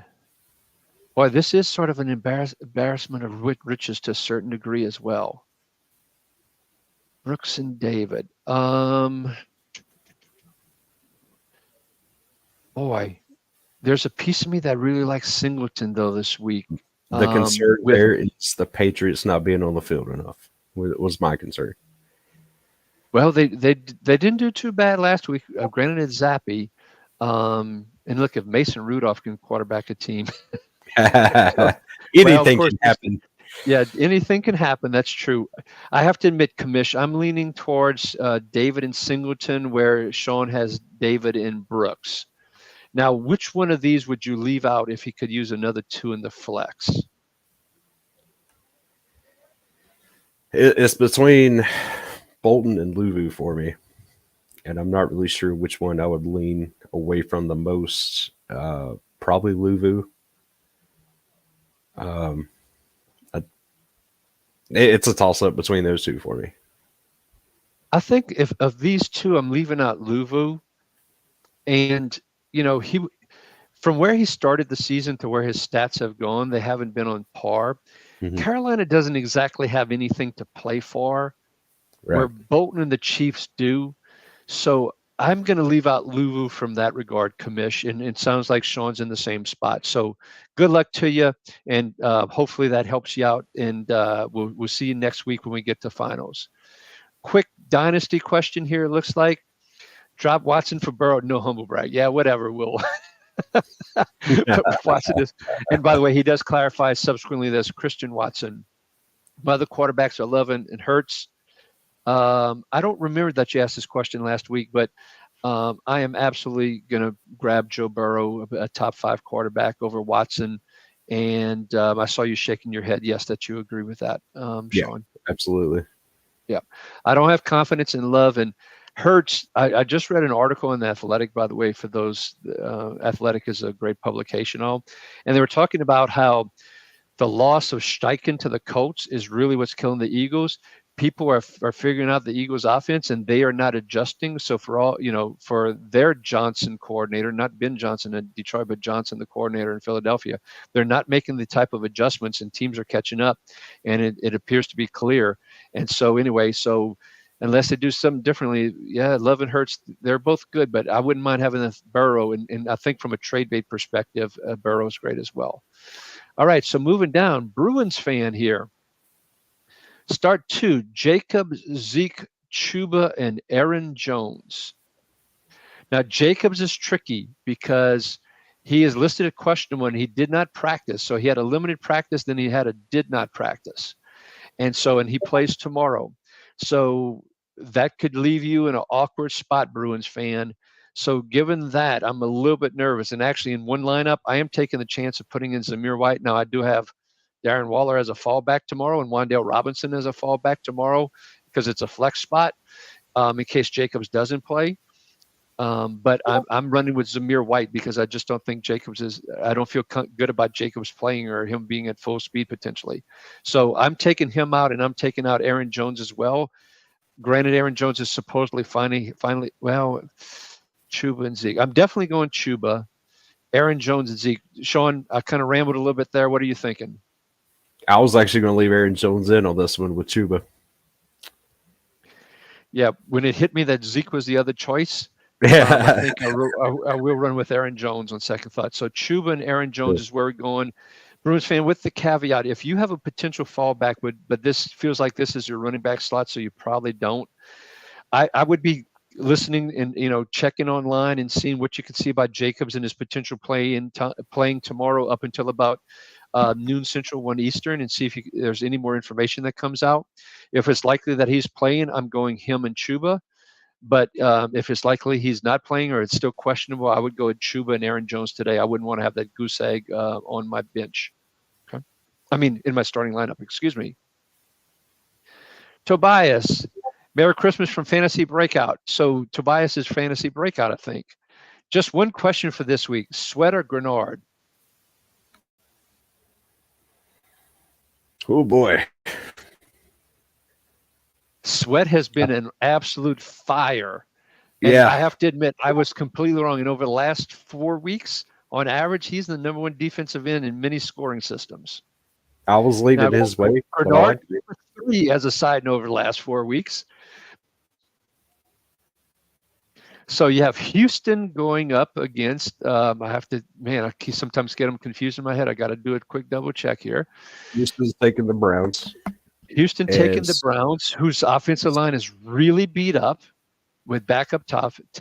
Boy, this is sort of an embarrassment of riches to a certain degree as well. Brooks and David. Boy, there's a piece of me that really likes Singleton though this week. The concern there is the Patriots not being on the field enough. Was my concern. Well, they didn't do too bad last week. Granted, it's Zappy. And look, if Mason Rudolph can quarterback a team, well, of Anything course, can happen. yeah, anything can happen. That's true. I have to admit, Commish, I'm leaning towards David and Singleton, where Sean has David and Brooks. Now, which one of these would you leave out if he could use another two in the flex? It's between Bolton and Luvu for me, and I'm not really sure which one I would lean away from the most. Probably Luvu. It's a toss up between those two for me. I think if of these two, I'm leaving out Luvu, and he from where he started the season to where his stats have gone, they haven't been on par. Mm-hmm. Carolina doesn't exactly have anything to play for, where Right. Bolton and the Chiefs do. So I'm going to leave out Luvu from that regard, Commish, and it sounds like Sean's in the same spot. So good luck to you, and hopefully that helps you out. And we'll see you next week when we get to finals. Quick dynasty question here. It looks like drop Watson for Burrow. No humble brag. Yeah, whatever. We'll Watson is. And by the way, he does clarify subsequently this Christian Watson. My other quarterbacks are Levin and Hurts. I don't remember that you asked this question last week, but I am absolutely going to grab Joe Burrow, a top 5 quarterback, over Watson. And I saw you shaking your head. Yes, that you agree with that, Sean. Yeah, absolutely. Yeah. I don't have confidence in Love and Hurts. I just read an article in The Athletic, by the way, for those. Athletic is a great publication. And they were talking about how the loss of Steichen to the Colts is really what's killing the Eagles. People are figuring out the Eagles offense, and they are not adjusting. So for their Johnson coordinator, not Ben Johnson in Detroit, but Johnson, the coordinator in Philadelphia, they're not making the type of adjustments, and teams are catching up, and it appears to be clear. And so anyway, unless they do something differently, yeah, Love and Hurts, they're both good, but I wouldn't mind having a Burrow. And I think from a trade bait perspective, Burrow's great as well. All right, so moving down, Bruins fan here. Start 2, Jacobs, Zeke, Chuba, and Aaron Jones. Now, Jacobs is tricky because he is listed at questionable and he did not practice. So he had a limited practice, then he had a did not practice. And he plays tomorrow. So that could leave you in an awkward spot, Bruins fan. So given that, I'm a little bit nervous. And actually, in one lineup, I am taking the chance of putting in Zamir White. Now, I do have Darren Waller as a fallback tomorrow and Wan'Dale Robinson as a fallback tomorrow because it's a flex spot in case Jacobs doesn't play. But I'm running with Zamir White because I just don't think I don't feel good about Jacobs playing or him being at full speed potentially. So I'm taking him out, and I'm taking out Aaron Jones as well. Granted, Aaron Jones is supposedly finally, well, Chuba and Zeke. I'm definitely going Chuba, Aaron Jones and Zeke. Sean, I kind of rambled a little bit there. What are you thinking? I was actually going to leave Aaron Jones in on this one with Chuba. Yeah, when it hit me that Zeke was the other choice, Yeah. I think I will run with Aaron Jones on second thought. So Chuba and Aaron Jones is where we're going. Bruins fan, with the caveat, if you have a potential fallback, but this feels like this is your running back slot, so you probably don't. I would be listening and checking online and seeing what you can see about Jacobs and his potential playing tomorrow up until about noon Central, 1 Eastern, and see if there's any more information that comes out. If it's likely that he's playing, I'm going him and Chuba. But if it's likely he's not playing or it's still questionable, I would go with Chuba and Aaron Jones today. I wouldn't want to have that goose egg on my bench. Okay, I mean in my starting lineup. Excuse me. Tobias, Merry Christmas from Fantasy Breakout. So Tobias is Fantasy Breakout, I think. Just one question for this week: Sweat or Grenard? Oh boy. Sweat has been an absolute fire. And Yeah. I have to admit, I was completely wrong. And over the last 4 weeks, on average, he's the number 1 defensive end in many scoring systems. I was leaning his way. Grenard, number 3 as a side note over the last 4 weeks. So you have Houston going up against, I sometimes get them confused in my head. I got to do a quick double check here. Houston's taking the Browns. Houston taking the Browns, whose offensive line is really beat up with backup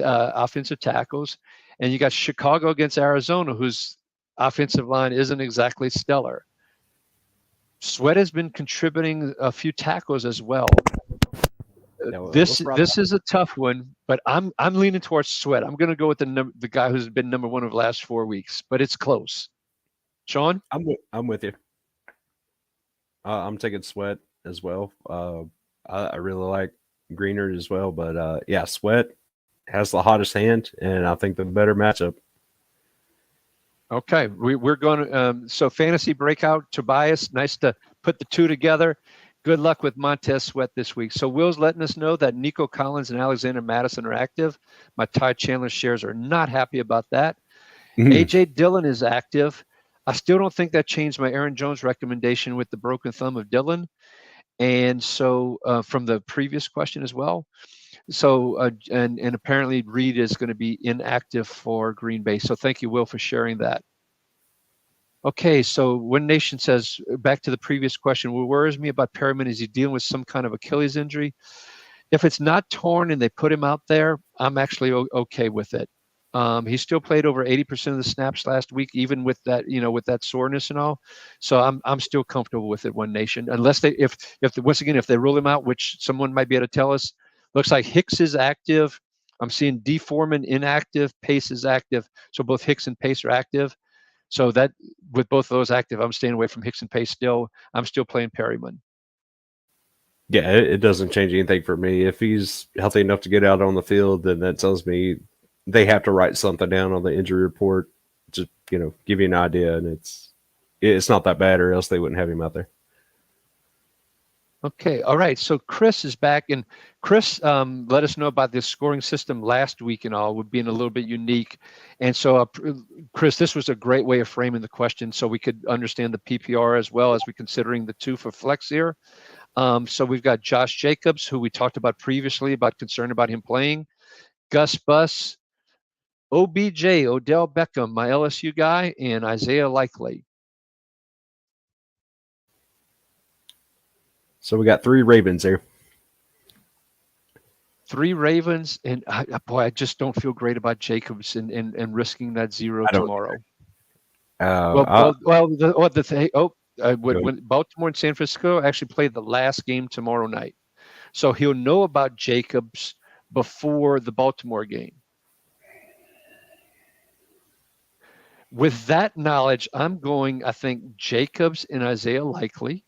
offensive tackles. And you got Chicago against Arizona, whose offensive line isn't exactly stellar. Sweat has been contributing a few tackles as well. Yeah, This let's ride this is a tough one, but I'm leaning towards Sweat. I'm going to go with the guy who's been number one of the last 4 weeks, but it's close. Sean? I'm with you. I'm taking Sweat as well. I really like Greener as well, but yeah, Sweat has the hottest hand, and I think the better matchup. Okay, we're going to so fantasy breakout Tobias. Nice to put the two together. Good luck with Montez Sweat this week. So Will's letting us know that Nico Collins and Alexander Madison are active. My Ty Chandler shares are not happy about that. AJ Dillon is active. I still don't think that changed my Aaron Jones recommendation with the broken thumb of Dillon, and so from the previous question as well. So and apparently Reed is going to be inactive for Green Bay. So thank you, Will, for sharing that. Okay, so One Nation says, back to the previous question, what worries me about Perriman is he dealing with some kind of Achilles injury. If it's not torn and they put him out there, I'm actually okay with it. He still played over 80% of the snaps last week, even with that, with that soreness and all. So I'm still comfortable with it. One Nation, unless if once again, if they rule him out, which someone might be able to tell us. Looks like Hicks is active. I'm seeing D Foreman inactive. Pace is active. So both Hicks and Pace are active. So that with both of those active, I'm staying away from Hicks and Pace still. I'm still playing Perryman. Yeah, it doesn't change anything for me. If he's healthy enough to get out on the field, then that tells me they have to write something down on the injury report to give you an idea, and it's not that bad, or else they wouldn't have him out there. Okay, all right. So Chris is back, and Chris let us know about this scoring system last week and all, would being a little bit unique. And so, Chris, this was a great way of framing the question, so we could understand the PPR as well as we considering the two for flex here. So we've got Josh Jacobs, who we talked about previously about concern about him playing, Gus Bus, OBJ, Odell Beckham, my LSU guy, and Isaiah Likely. So we got 3 Ravens here. 3 Ravens, and boy, I just don't feel great about Jacobs and risking that 0 tomorrow. When Baltimore and San Francisco actually play the last game tomorrow night, so he'll know about Jacobs before the Baltimore game. With that knowledge, I'm going, I think, Jacobs and Isaiah Likely.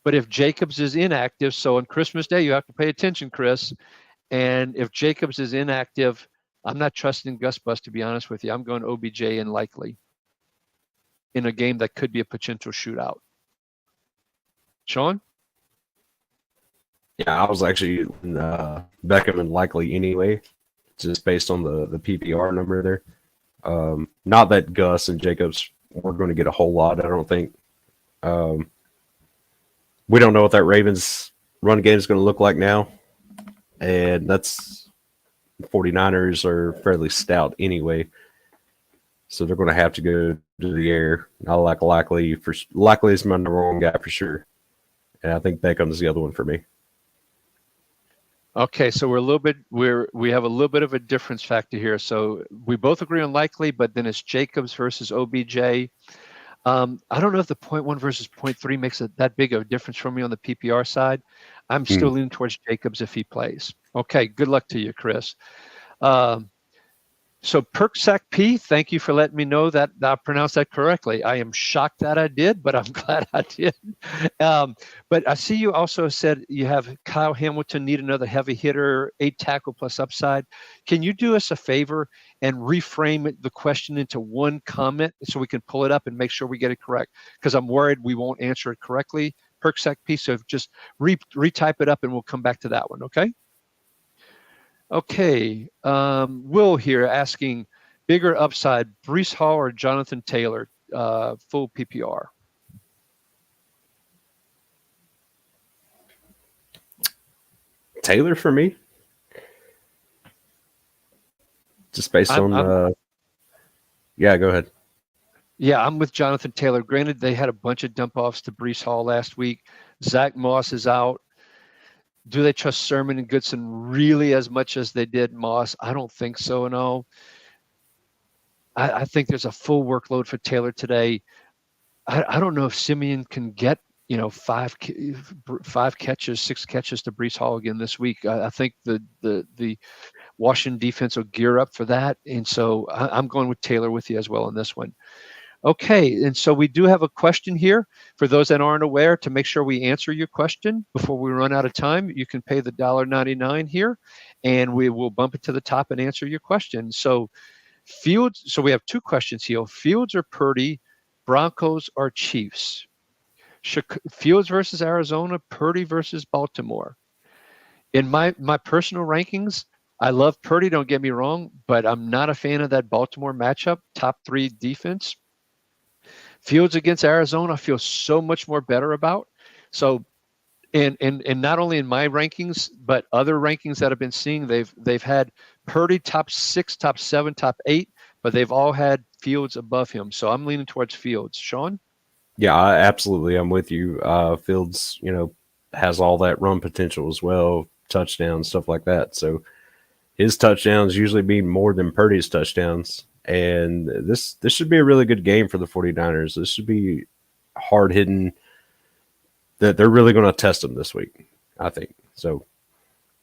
But if Jacobs is inactive, so on Christmas Day, you have to pay attention, Chris. And if Jacobs is inactive, I'm not trusting Gus Bus, to be honest with you. I'm going OBJ and Likely in a game that could be a potential shootout. Sean? Yeah, I was actually Beckham and Likely anyway, just based on the PPR number there. Not that Gus and Jacobs were going to get a whole lot, I don't think. We don't know what that Ravens run game is going to look like now. And that's 49ers are fairly stout anyway. So they're going to have to go to the air. I like Likely. Likely is my number one guy for sure. And I think Beckham's the other one for me. Okay, so we have a little bit of a difference factor here. So we both agree on Likely, but then it's Jacobs versus OBJ. I don't know if the 0.1 versus 0.3 makes that big of a difference for me on the PPR side. I'm still leaning towards Jacobs if he plays. Okay, good luck to you, Chris. So Perksack P, thank you for letting me know that I pronounced that correctly. I am shocked that I did, but I'm glad I did. But I see you also said you have Kyle Hamilton need another heavy hitter, 8 tackle plus upside. Can you do us a favor and reframe the question into one comment so we can pull it up and make sure we get it correct? Because I'm worried we won't answer it correctly. Perksack P, so just retype it up and we'll come back to that one, okay? Okay, Will here asking, bigger upside, Breece Hall or Jonathan Taylor, full PPR? Taylor for me. Just based on yeah, go ahead. Yeah, I'm with Jonathan Taylor. Granted, they had a bunch of dump-offs to Breece Hall last week. Zach Moss is out. Do they trust Sermon and Goodson really as much as they did Moss? I don't think so, no. I think there's a full workload for Taylor today. I don't know if Simeon can get, five catches, 6 catches to Brees Hall again this week. I think the Washington defense will gear up for that, and so I'm going with Taylor with you as well on this one. Okay, and so we do have a question here for those that aren't aware. To make sure we answer your question before we run out of time, you can pay the $1.99 here, and we will bump it to the top and answer your question. So Fields. So we have 2 questions here: Fields or Purdy, Broncos or Chiefs? Fields versus Arizona, Purdy versus Baltimore. In my personal rankings, I love Purdy. Don't get me wrong, but I'm not a fan of that Baltimore matchup. Top 3 defense. Fields against Arizona, I feel so much more better about. So, and not only in my rankings, but other rankings that I've been seeing, they've had Purdy top 6, top 7, top 8, but they've all had Fields above him. So I'm leaning towards Fields. Sean? Yeah, absolutely. I'm with you. Fields, has all that run potential as well, touchdowns, stuff like that. So his touchdowns usually be more than Purdy's touchdowns. And this should be a really good game for the 49ers. This should be hard hitting. That they're really going to test them this week, I think. So,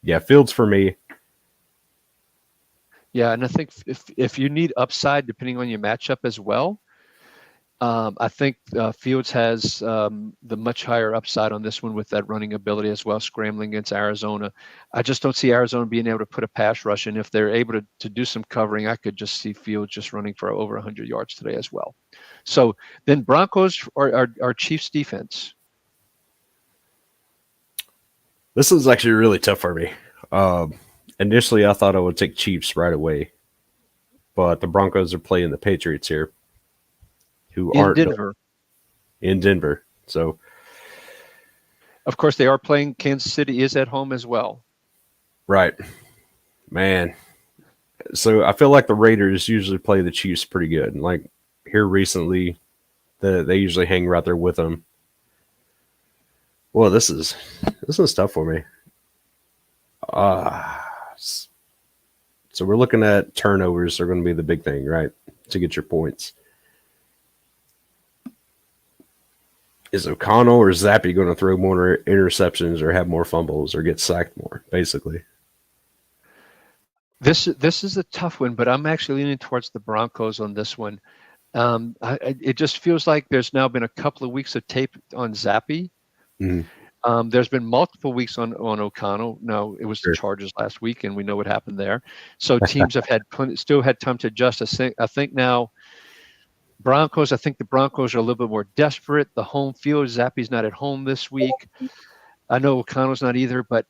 yeah, Fields for me. Yeah, and I think if you need upside, depending on your matchup as well, I think Fields has the much higher upside on this one with that running ability as well, scrambling against Arizona. I just don't see Arizona being able to put a pass rush, and if they're able to do some covering, I could just see Fields just running for over 100 yards today as well. So then Broncos or Chiefs defense? This is actually really tough for me. Initially, I thought I would take Chiefs right away, but the Broncos are playing the Patriots here, who In aren't Denver. in Denver. So, Of course, they are playing. Kansas City is at home as well. right, man. So I feel like the Raiders usually play the Chiefs pretty good. And like here recently, they usually hang right there with them. Well, this is tough for me. So we're looking at turnovers are going to be the big thing, right? To get your points. Is O'Connell or Zappy going to throw more interceptions or have more fumbles or get sacked more, basically? This is a tough one, but I'm actually leaning towards the Broncos on this one. It just feels like there's now been a couple of weeks of tape on Zappy. Mm-hmm. There's been multiple weeks on O'Connell. No, it was the Chargers last week, and we know what happened there. So teams have still had time to adjust. I think now Broncos. I think the Broncos are a little bit more desperate. The home field. Zappy's not at home this week. I know O'Connell's not either, but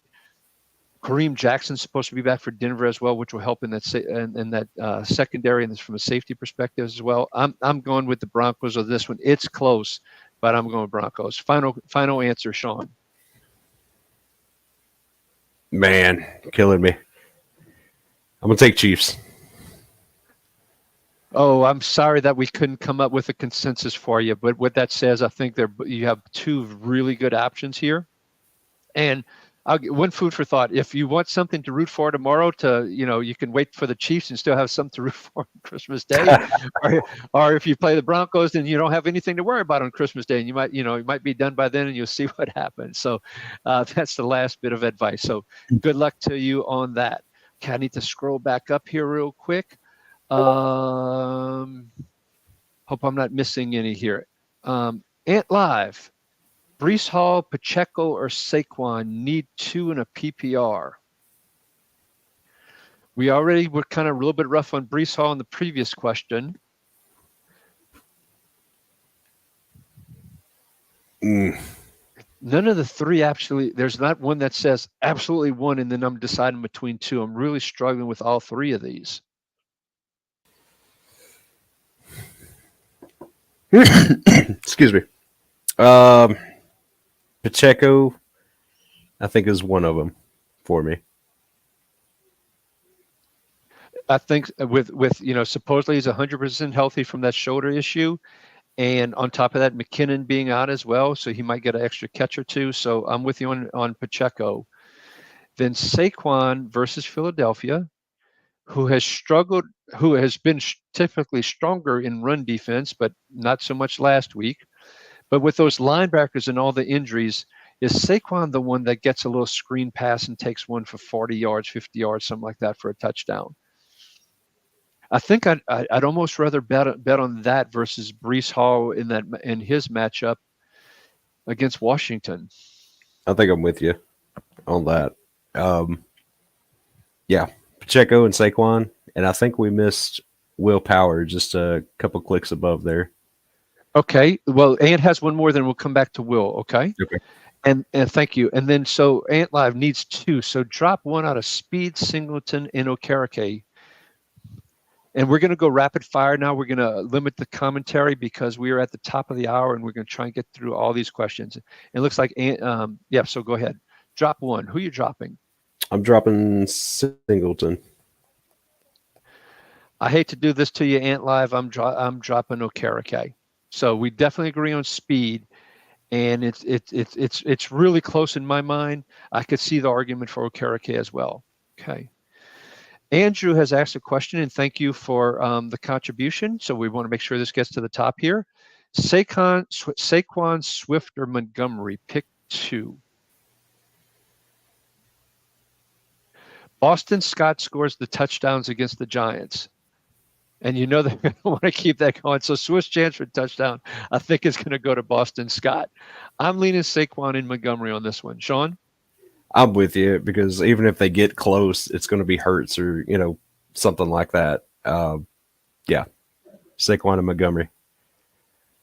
Kareem Jackson's supposed to be back for Denver as well, which will help in that secondary and from a safety perspective as well. I'm going with the Broncos on this one. It's close, but I'm going with Broncos. Final answer, Sean. Man, killing me. I'm going to take Chiefs. Oh, I'm sorry that we couldn't come up with a consensus for you. But what that says, I think you have 2 really good options here. And I'll get one food for thought. If you want something to root for tomorrow, you can wait for the Chiefs and still have something to root for on Christmas Day. or if you play the Broncos, then you don't have anything to worry about on Christmas Day, and you might be done by then, and you'll see what happens. So that's the last bit of advice. So good luck to you on that. Okay, I need to scroll back up here real quick. Hope I'm not missing any here. Ant Live. Brees Hall, Pacheco, or Saquon need 2 in a PPR. We already were kind of a little bit rough on Brees Hall in the previous question. None of the 3 actually, there's not one that says absolutely 1, and then I'm deciding between 2. I'm really struggling with all 3 of these. Excuse me. Pacheco, I think, is one of them for me. I think with supposedly he's 100% healthy from that shoulder issue, and on top of that, McKinnon being out as well, so he might get an extra catch or 2. So I'm with you on Pacheco. Then Saquon versus Philadelphia. who has struggled, who has been typically stronger in run defense, but not so much last week. But with those linebackers and all the injuries, is Saquon the one that gets a little screen pass and takes one for 40 yards, 50 yards, something like that for a touchdown? I think I'd almost rather bet on that versus Brees Hall in his matchup against Washington. I think I'm with you on that. Yeah, Pacheco and Saquon, and I think we missed Will Power just a couple clicks above there. Okay, well, Ant has one more, then we'll come back to Will. Okay. And thank you. And then so Ant Live needs two. So drop one out of Speed, Singleton, and Okereke. And we're going to go rapid fire now. We're going to limit the commentary because we are at the top of the hour, and we're going to try and get through all these questions. It looks like, yeah, so go ahead. Drop one. Who are you dropping? I'm dropping Singleton. I hate to do this to you, Ant Live. I'm dropping Okereke. So we definitely agree on Speed, and it's really close in my mind. I could see the argument for Okereke as well. Okay. Andrew has asked a question, and thank you for the contribution. So we want to make sure this gets to the top here. Saquon, Swift, or Montgomery, pick two. Boston Scott scores the touchdowns against the Giants. And you know they're going to want to keep that going. So Swiss chance for touchdown, I think, is going to go to Boston Scott. I'm leaning Saquon and Montgomery on this one. Sean? I'm with you because even if they get close, it's going to be Hurts or, something like that. Yeah, Saquon and Montgomery.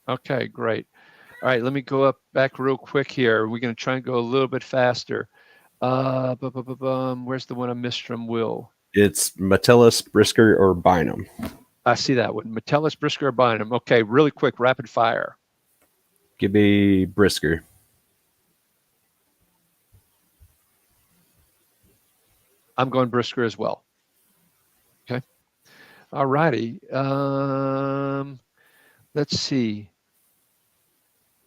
Okay, great. All right, let me go back real quick here. We're going to try and go a little bit faster. Where's the one I missed from Will? It's Metellus, Brisker, or Bynum. I see that one. Metellus, Brisker, or Bynum. Okay, really quick, rapid fire. Give me Brisker. I'm going Brisker as well. Okay. All righty. Let's see.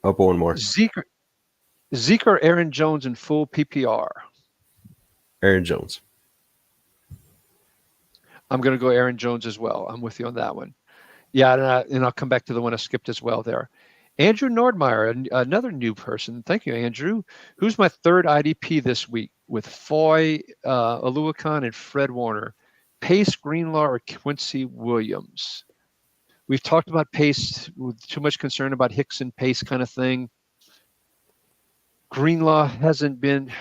Up one more. Zeke or Aaron Jones in full PPR? Aaron Jones. I'm going to go Aaron Jones as well. I'm with you on that one. Yeah, and I'll come back to the one I skipped as well there. Andrew Nordmeyer, another new person. Thank you, Andrew. Who's my third IDP this week with Foy, Aluakon, and Fred Warner? Pace, Greenlaw, or Quincy Williams? We've talked about Pace with too much concern about Hicks and Pace kind of thing. Greenlaw hasn't been.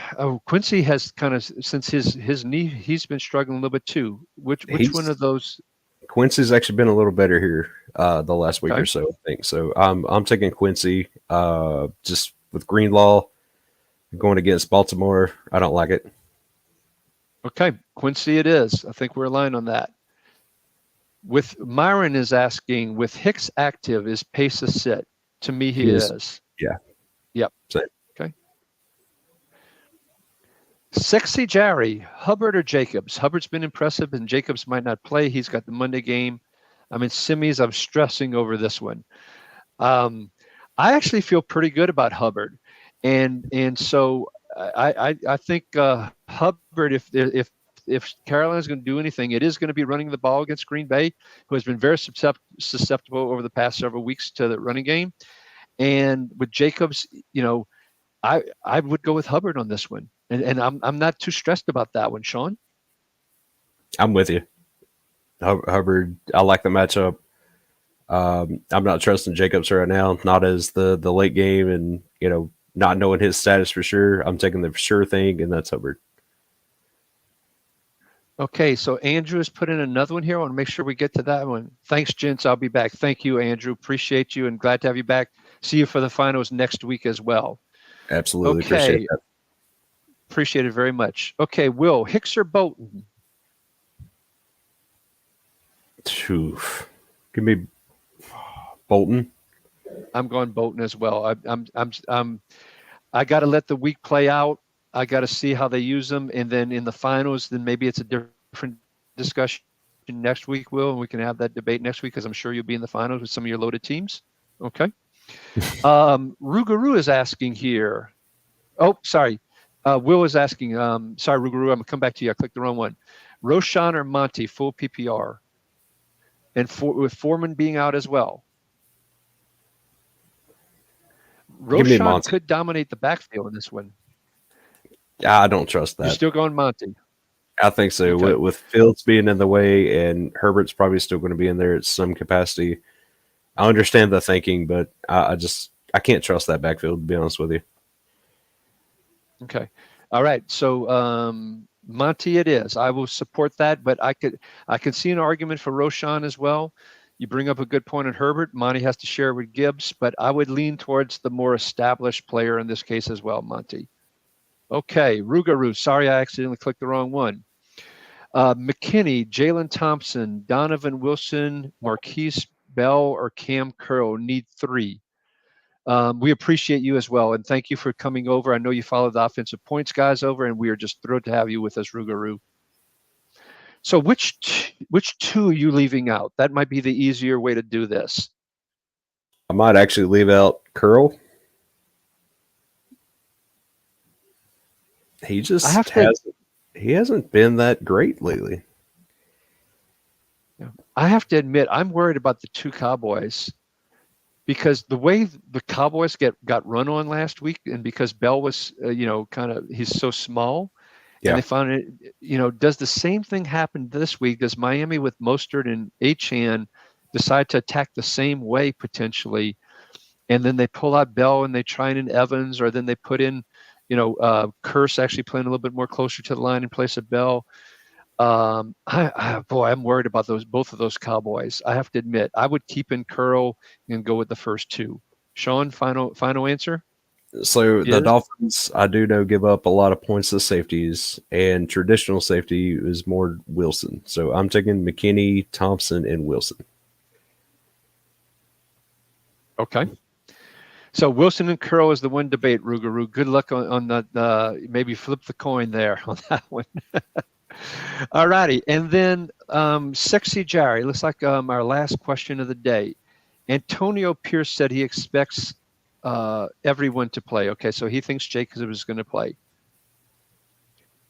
Quincy has kind of, since his knee, he's been struggling a little bit too. Which one of those? Quincy's actually been a little better here the last week or so, I think. So I'm taking Quincy. Just with Greenlaw going against Baltimore, I don't like it. Okay, Quincy it is. I think we're aligned on that. With Myron is asking, with Hicks active, is Pace a sit? To me, he is. Yeah. Yep. Same. Okay. Sexy Jerry, Hubbard or Jacobs? Hubbard's been impressive, and Jacobs might not play. He's got the Monday game. I'm in Simmies. I'm stressing over this one. I actually feel pretty good about Hubbard, and so I think Hubbard, if Carolina's going to do anything, it is going to be running the ball against Green Bay, who has been very susceptible over the past several weeks to the running game. And with Jacobs, I would go with Hubbard on this one. And I'm not too stressed about that one, Sean. I'm with you. Hubbard, I like the matchup. I'm not trusting Jacobs right now, not as the late game and, not knowing his status for sure. I'm taking the for sure thing, and that's Hubbard. Okay, so Andrew has put in another one here. I want to make sure we get to that one. Thanks, gents. I'll be back. Thank you, Andrew. Appreciate you and glad to have you back. See you for the finals next week as well. Absolutely. Okay. Appreciate that. Appreciate it very much. Okay, Will, Hicks or Bolton? Oof. Give me Bolton. I'm going Bolton as well. I got to let the week play out. I got to see how they use them, and then in the finals, then maybe it's a different discussion next week, Will, and we can have that debate next week because I'm sure you'll be in the finals with some of your loaded teams. Okay. Rugaru is asking here. Oh, sorry. Will is asking. Sorry, Rugaru. I'm gonna come back to you. I clicked the wrong one. Roshan or Monty, full PPR, and with Foreman being out as well. Give me Roshan Monty. could dominate the backfield in this one. I don't trust You're that. still going Monty. I think so. Okay. With Fields being in the way and Herbert's probably still going to be in there at some capacity. I understand the thinking, but I can't trust that backfield, to be honest with you. Okay. All right. So Monty it is. I will support that, but I could see an argument for Roshan as well. You bring up a good point on Herbert. Monty has to share with Gibbs, but I would lean towards the more established player in this case as well, Monty. Okay, Rougarou. Sorry, I accidentally clicked the wrong one. McKinney, Jalen Thompson, Donovan Wilson, Marquise Bell, or Cam Curl need 3. We appreciate you as well, and thank you for coming over. I know you followed the offensive points guys over, and we are just thrilled to have you with us, Rougarou. So which two are you leaving out? That might be the easier way to do this. I might actually leave out Curl. He just hasn't been that great lately. I have to admit, I'm worried about the 2 Cowboys because the way the Cowboys got run on last week, and because Bell was, he's so small, and they found it, does the same thing happen this week? Does Miami with Mostert and Achane decide to attack the same way potentially, and then they pull out Bell and they try in Evans, or then they put in, Curse actually playing a little bit more closer to the line in place of Bell? I'm worried about both of those Cowboys. I have to admit, I would keep in Curl and go with the first 2. Sean, final answer? So the Dolphins, I do know, give up a lot of points to safeties, and traditional safety is more Wilson. So I'm taking McKinney, Thompson, and Wilson. Okay. So Wilson and Curl is the one debate, Rougarou. Good luck on that. Maybe flip the coin there on that one. All righty. And then Sexy Jerry, looks like our last question of the day. Antonio Pierce said he expects everyone to play. Okay, so he thinks Jacobs is going to play.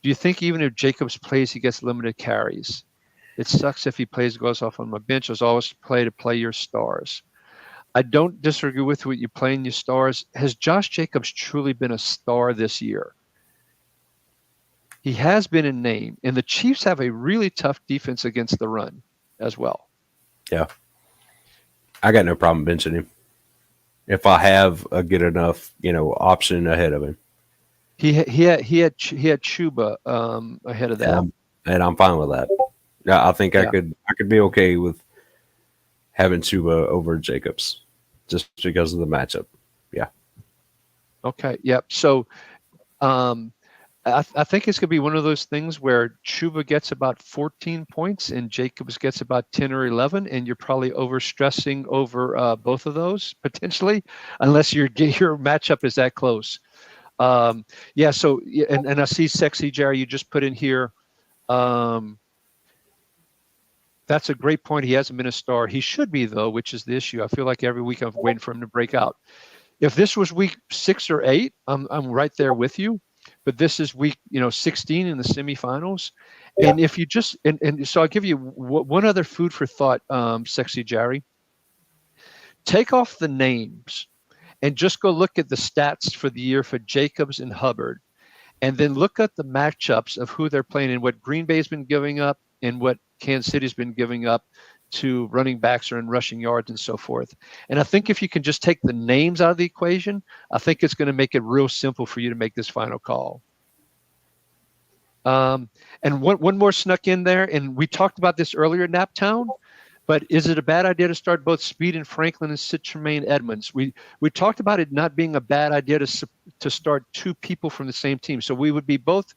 Do you think even if Jacobs plays, he gets limited carries? It sucks if he plays, goes off on my bench. There's always to play your stars. I don't disagree with what you're playing your stars. Has Josh Jacobs truly been a star this year? He has been in name, and the Chiefs have a really tough defense against the run as well. Yeah. I got no problem benching him if I have a good enough, option ahead of him. He had Chuba ahead of that, and I'm fine with that. Yeah, I think I could be okay with having Chuba over Jacobs just because of the matchup. Yeah. Okay. Yep. So, I think it's going to be one of those things where Chuba gets about 14 points and Jacobs gets about 10 or 11, and you're probably overstressing over both of those potentially, unless your matchup is that close. So, and I see Sexy Jerry, you just put in here. That's a great point. He hasn't been a star. He should be, though, which is the issue. I feel like every week I'm waiting for him to break out. If this was week 6 or 8, I'm right there with you. But this is week 16 in the semifinals. Yeah. And if you just and so I'll give you one other food for thought, Sexy Jerry. Take off the names and just go look at the stats for the year for Jacobs and Hubbard, and then look at the matchups of who they're playing and what Green Bay's been giving up and what Kansas City's been giving up to running backs or in rushing yards and so forth. And I think if you can just take the names out of the equation, I think it's going to make it real simple for you to make this final call. And one more snuck in there, and we talked about this earlier in Naptown, but is it a bad idea to start both Speed and Franklin and sit Tremaine Edmonds? We talked about it not being a bad idea to start 2 people from the same team. So we would be both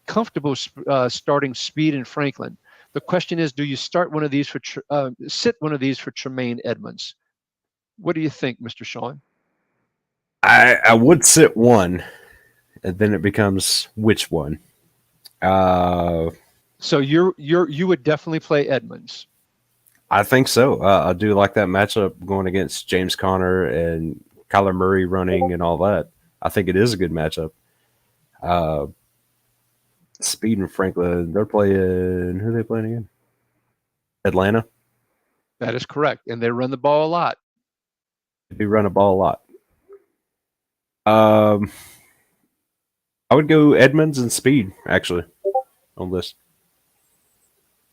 comfortable starting Speed and Franklin. The question is, do you start one of these sit one of these for Tremaine Edmonds? What do you think, Mr. Sean? I would sit one, and then it becomes which one. So you would definitely play Edmonds. I think so. I do like that matchup going against James Conner and Kyler Murray running and all that. I think it is a good matchup. Speed and Franklin, they're playing. Who are they playing again? Atlanta. That is correct, and they run the ball a lot. They do run a ball a lot. I would go Edmonds and Speed actually on this.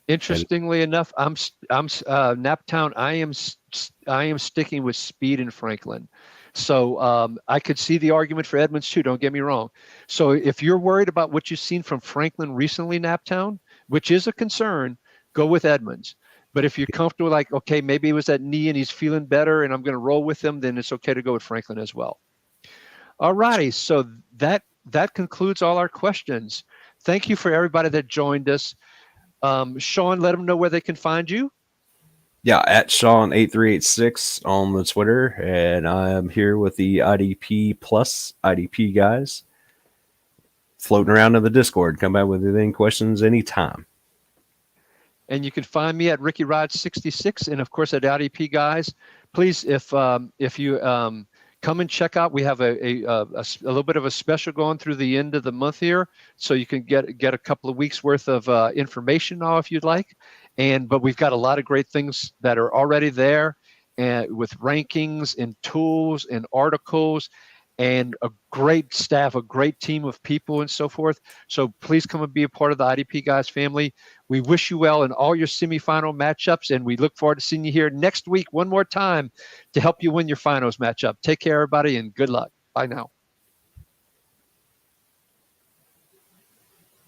Interestingly enough, I'm Naptown. I am sticking with Speed and Franklin. So I could see the argument for Edmonds too. Don't get me wrong. So if you're worried about what you've seen from Franklin recently, Naptown, which is a concern, go with Edmonds. But if you're comfortable, like, okay, maybe it was that knee and he's feeling better and I'm going to roll with him, then it's okay to go with Franklin as well. All righty. So that concludes all our questions. Thank you for everybody that joined us. Sean, let them know where they can find you. Yeah, at Sean8386 on the Twitter, and I'm here with the IDP Plus IDP guys floating around in the Discord. Come back with any questions anytime. And you can find me at Ricky Rod 66, and of course at IDP guys. Please, if you come and check out, we have a little bit of a special going through the end of the month here, so you can get a couple of weeks worth of information now if you'd like. But we've got a lot of great things that are already there, and with rankings and tools and articles, and a great staff, a great team of people and so forth. So please come and be a part of the IDP guys family. We wish you well in all your semifinal matchups, and we look forward to seeing you here next week one more time to help you win your finals matchup. Take care, everybody, and good luck. Bye now.